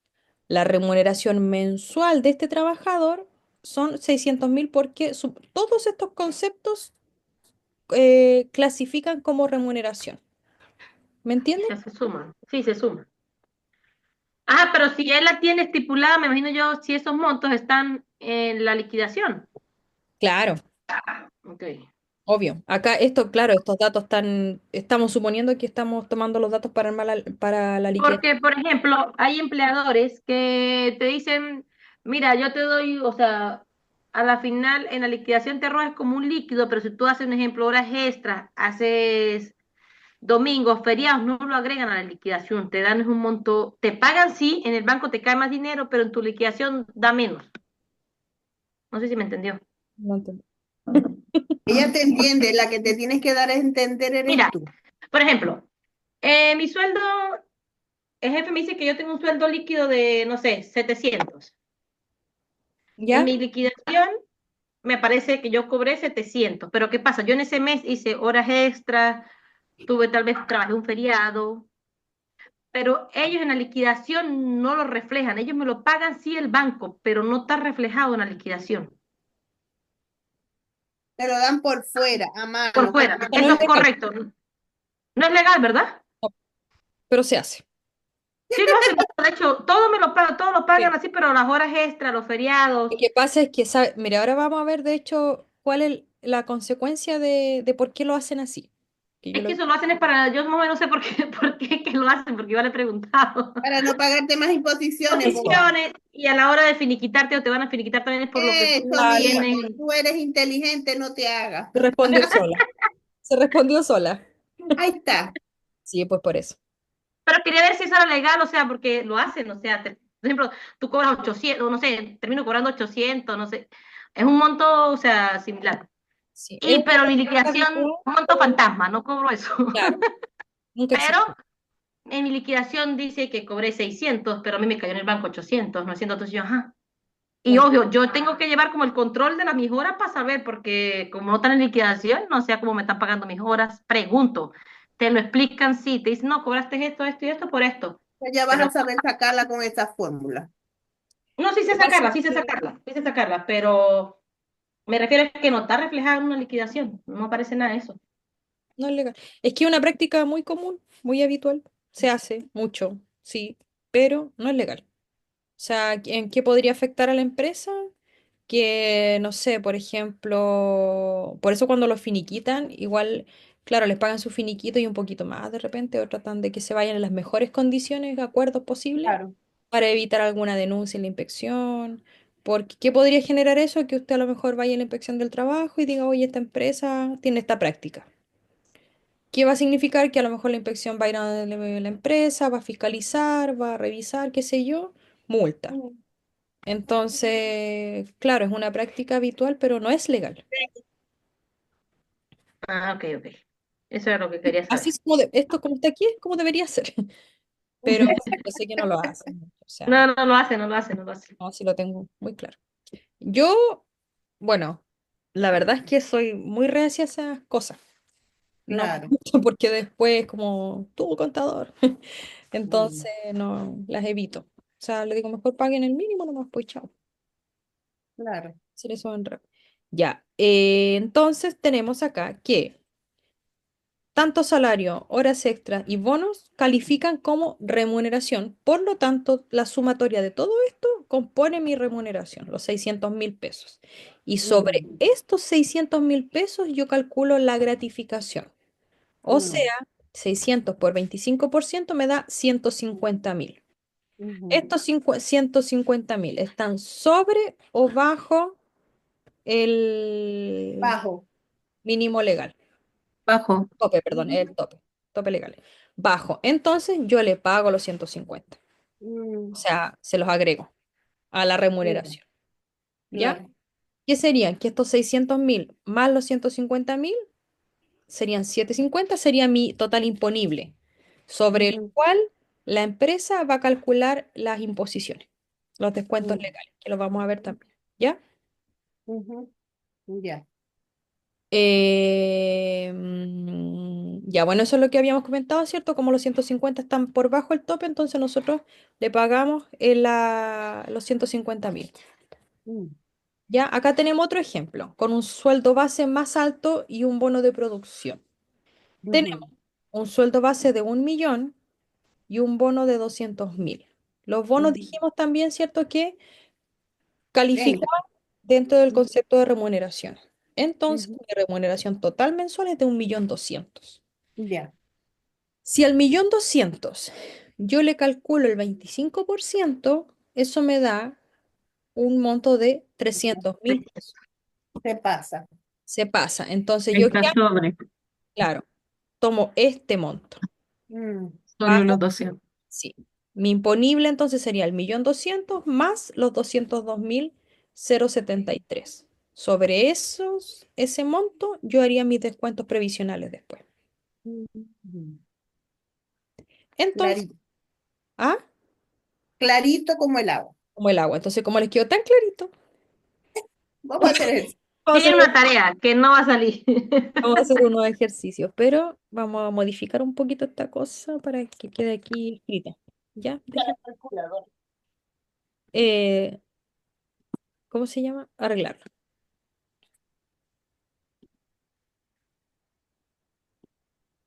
la remuneración mensual de este trabajador son 600.000 porque todos estos conceptos clasifican como remuneración. ¿Me entienden? Ya se suma, sí, se suma. Ah, pero si él la tiene estipulada, me imagino yo, si esos montos están en la liquidación. Claro, Ok. obvio. Acá esto, claro, estos datos estamos suponiendo que estamos tomando los datos para la liquidación. Porque, por ejemplo, hay empleadores que te dicen, mira, yo te doy, o sea, a la final en la liquidación te arrojas como un líquido, pero si tú haces un ejemplo, horas extras, haces domingos, feriados, no lo agregan a la liquidación, te dan un monto, te pagan sí, en el banco te cae más dinero, pero en tu liquidación da menos. No sé si me entendió. No entiendo. Ella te entiende, la que te tienes que dar a entender eres Mira, tú. por ejemplo, mi sueldo, el jefe me dice que yo tengo un sueldo líquido de, no sé, 700. En ¿Ya? mi liquidación me parece que yo cobré 700, pero ¿qué pasa? Yo en ese mes hice horas extras, tuve tal vez trabajé un feriado, pero ellos en la liquidación no lo reflejan, ellos me lo pagan sí el banco, pero no está reflejado en la liquidación. Te lo dan por fuera, a Por mano, como fuera, que No eso es es legal, correcto. No es legal, ¿verdad? no, pero se hace. Sí lo hacen, de hecho, todo me lo pagan, todo lo Sí. pagan así, pero las horas extras, los Lo feriados, que pasa es que, mira, ahora vamos a ver, de hecho, cuál es la consecuencia de por qué lo hacen así. Que yo es que lo- eso lo hacen es para, yo más o menos no sé por qué, por qué que lo hacen, porque yo le he preguntado. para no pagarte más imposiciones, boba. Posiciones, y a la hora de finiquitarte o te van a finiquitar también es por lo que tú Eso Claro, mismo, tienes. tú eres inteligente, no te hagas. se respondió sola. Se respondió sola. Ahí está. Sí, pues por eso. Pero quería ver si eso era legal, o sea, porque lo hacen, o sea, por ejemplo, tú cobras 800, no sé, termino cobrando 800, no sé, es un monto, o sea, similar. Sí, es Y una pero mi práctica liquidación, habitual, un monto fantasma, no cobro eso. claro, nunca Pero existe. en mi liquidación dice que cobré 600, pero a mí me cayó en el banco 800, 900, entonces yo, ajá. Y Claro. obvio, yo tengo que llevar como el control de las mis horas para saber, porque como no están en liquidación, no sé cómo me están pagando mis horas, pregunto. Te lo explican, sí, te dicen, no, cobraste esto, esto y esto por esto. Ya vas Pero a saber sacarla con esa fórmula. no, sí Lo sé que pasa sacarla, es sí sé que sacarla, sí sé sacarla, pero me refiero a que no está reflejada en una liquidación, no aparece nada de eso. no es legal. Es que es una práctica muy común, muy habitual. Se hace mucho, sí, pero no es legal. O sea, ¿en qué podría afectar a la empresa? Que, no sé, por ejemplo, por eso cuando los finiquitan, igual, claro, les pagan su finiquito y un poquito más de repente, o tratan de que se vayan en las mejores condiciones, acuerdos posibles, Claro. para evitar alguna denuncia en la inspección. Porque, ¿qué podría generar eso? Que usted a lo mejor vaya a la inspección del trabajo y diga, oye, esta empresa tiene esta práctica. ¿Qué va a significar? Que a lo mejor la inspección va a ir a la empresa, va a fiscalizar, va a revisar, qué sé yo, multa. Mm. Entonces, claro, es una práctica habitual, pero no es legal. Ah, ok, ok. Eso era lo que quería Así saber. es como esto como está aquí, es como debería ser. Pero yo sé que no lo hacen mucho, o sea, No, no lo hace, no lo hace, no lo hace. no, así lo tengo muy claro. Yo, bueno, la verdad es que soy muy reacia a esas cosas. No me Claro. gusta porque después, como tú, contador, Mm. entonces no las evito. O sea, le digo, mejor paguen el mínimo, nomás, pues chao. Claro. Hacer eso en Ya, entonces tenemos acá que tanto salario, horas extras y bonos califican como remuneración. Por lo tanto, la sumatoria de todo esto compone mi remuneración, los 600.000 pesos. Y sobre Mm. estos 600.000 pesos yo calculo la gratificación. O Mm. sea, 600 por 25% me da 150.000. Ujú. Estos 150.000 están sobre o bajo el Bajo. mínimo legal. Bajo. Tope, perdón, Ujú. el tope. Tope legal. Bajo. Entonces yo le pago los 150. O Mm, sea, se los agrego a la ya, remuneración. ¿Ya? claro. ¿Qué serían? Que estos 600.000 más los 150.000 serían 750, sería mi total imponible, sobre el Ujú, cual la empresa va a calcular las imposiciones, los descuentos mm, legales, que los vamos a ver también. ¿Ya? ujú, ya. Ya, bueno, eso es lo que habíamos comentado, ¿cierto? Como los 150 están por bajo el tope, entonces nosotros le pagamos los 150.000. Mm, Ya, acá tenemos otro ejemplo, con un sueldo base más alto y un bono de producción. ujú. Tenemos un sueldo base de 1.000.000 y un bono de 200.000. Los bonos Ujú. dijimos también, ¿cierto? Que califican Entra. dentro del Ujú, concepto de remuneración. Entonces, ujú, mi remuneración total mensual es de 1.200.000. ya. Si al 1.200.000 yo le calculo el 25%, eso me da un monto de 300.000 pesos. Se pasa. Se pasa. Entonces, ¿yo qué Está hago? sobre. Claro, tomo este monto. Mm, Solo los Pago, 200. sí. Mi imponible entonces sería el 1.200.000 más los 202.073. Sobre ese monto, yo haría mis descuentos previsionales después. ujú. Entonces, Clarito. ah, Clarito como el agua. como el agua. Entonces, como les quedó tan clarito, Vamos a hacer eso. vamos a Tiene hacer una tarea que no va a salir. Vamos a hacer unos ejercicios, pero vamos a modificar un poquito esta cosa para que quede aquí escrita. ¿Ya? Eh, ¿Cómo se llama? Arreglarlo.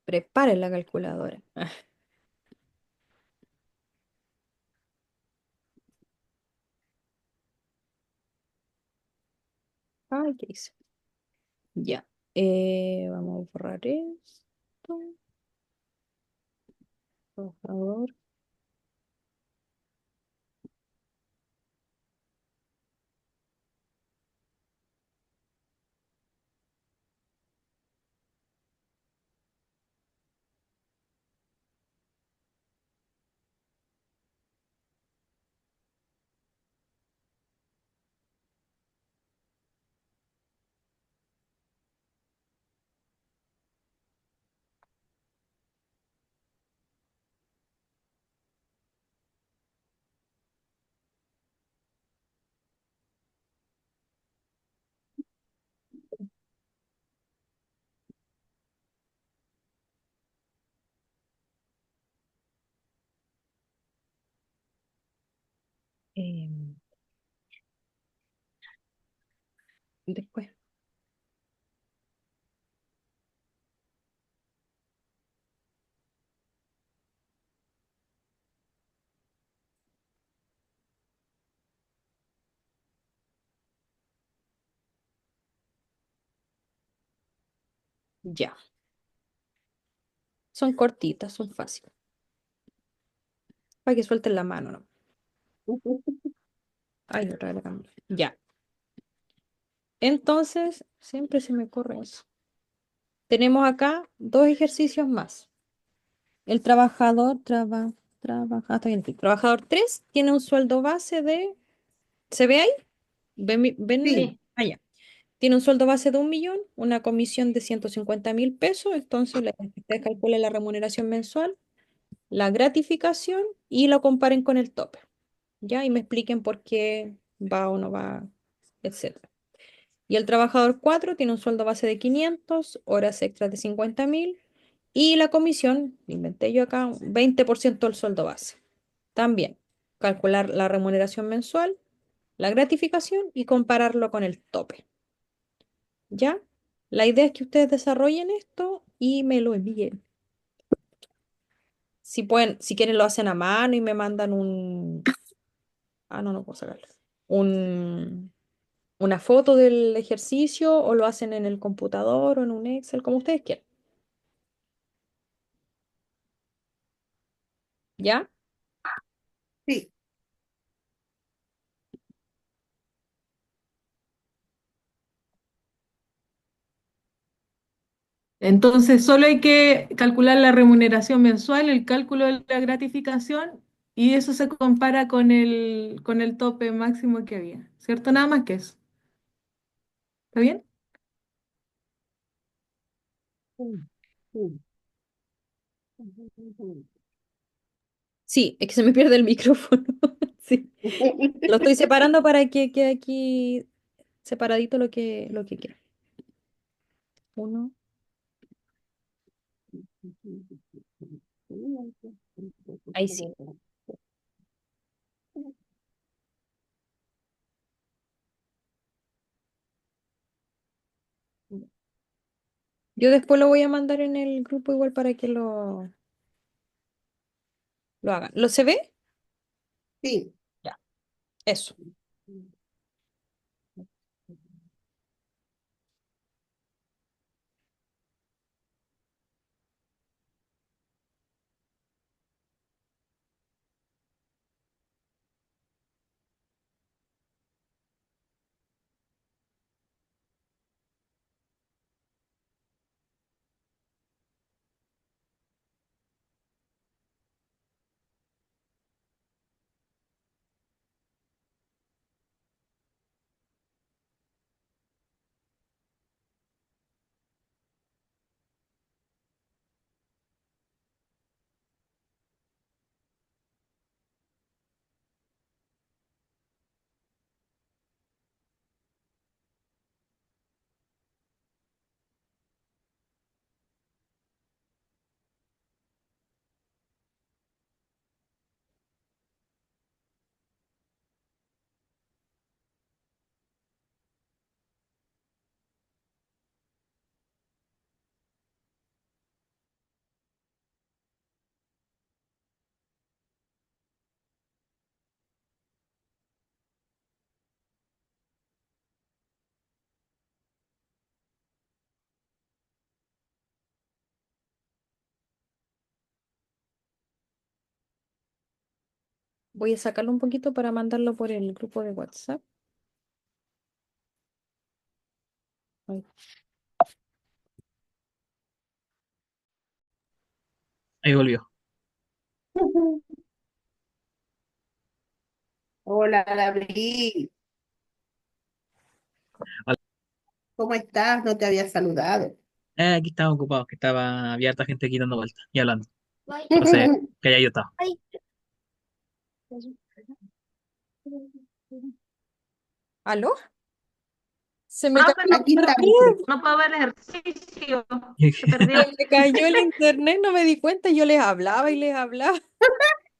Preparen la calculadora. Ay, ¿qué hice? Ya. Vamos a borrar esto, por favor. Em, Después. Ya. Son cortitas, son fáciles. Para que suelten la mano, ¿no? Ay, otra vez la cambié. Ya. Entonces, siempre se me corre eso. Tenemos acá dos ejercicios más. El trabajador está bien aquí. Trabajador 3 tiene un sueldo base de, ¿se ve ahí? ¿Ven? Sí. Sí. Allá. Tiene un sueldo base de 1.000.000, una comisión de 150.000 pesos, entonces ustedes calculen la remuneración mensual, la gratificación y lo comparen con el tope, ¿ya? Y me expliquen por qué va o no va, etcétera. Y el trabajador 4 tiene un sueldo base de 500, horas extras de 50.000 y la comisión, inventé yo acá, un 20% del sueldo base. También calcular la remuneración mensual, la gratificación y compararlo con el tope. ¿Ya? La idea es que ustedes desarrollen esto y me lo envíen. Si pueden, si quieren lo hacen a mano y me mandan no puedo sacarlo. Un, una foto del ejercicio o lo hacen en el computador o en un Excel, como ustedes quieran. ¿Ya? Sí, Entonces, solo hay que calcular la remuneración mensual, el cálculo de la gratificación, y eso se compara con el tope máximo que había, ¿cierto? Nada más que eso. ¿Está bien? sí, sí. Sí, es que se me pierde el micrófono. Sí. Lo estoy separando para que quede aquí separadito lo que quiero. Uno. Ahí sí. Yo después lo voy a mandar en el grupo igual para que lo hagan. ¿Lo se ve? Sí. Ya, eso. Voy a sacarlo un poquito para mandarlo por el grupo de WhatsApp. Ay. Ahí volvió. Hola, David. Hola. ¿Cómo estás? No te había saludado. Aquí estaba ocupado, que estaba, había harta gente aquí dando vueltas y hablando. Entonces, que haya yo estaba. ¿Aló? Se me No, cayó que el Aquí estamos. internet. no puedo ver el ejercicio. Se perdió. Se me cayó el internet, no me di cuenta. Yo les hablaba y les hablaba.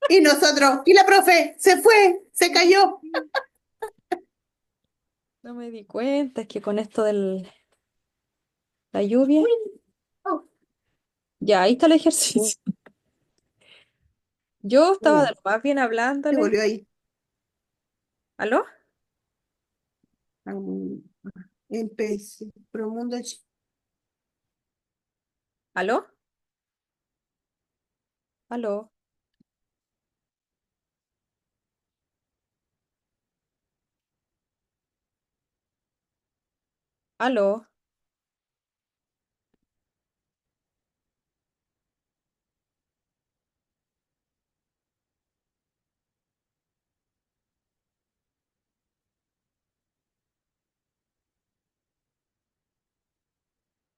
Y nosotros, y la profe, se fue, se cayó. No me di cuenta, es que con esto de la lluvia. Ya, ahí está el ejercicio. Yo estaba de lo más bien Se hablándoles. volvió ahí. ¿Aló? Empecé. Promundo. ¿Aló? ¿Aló? ¿Aló?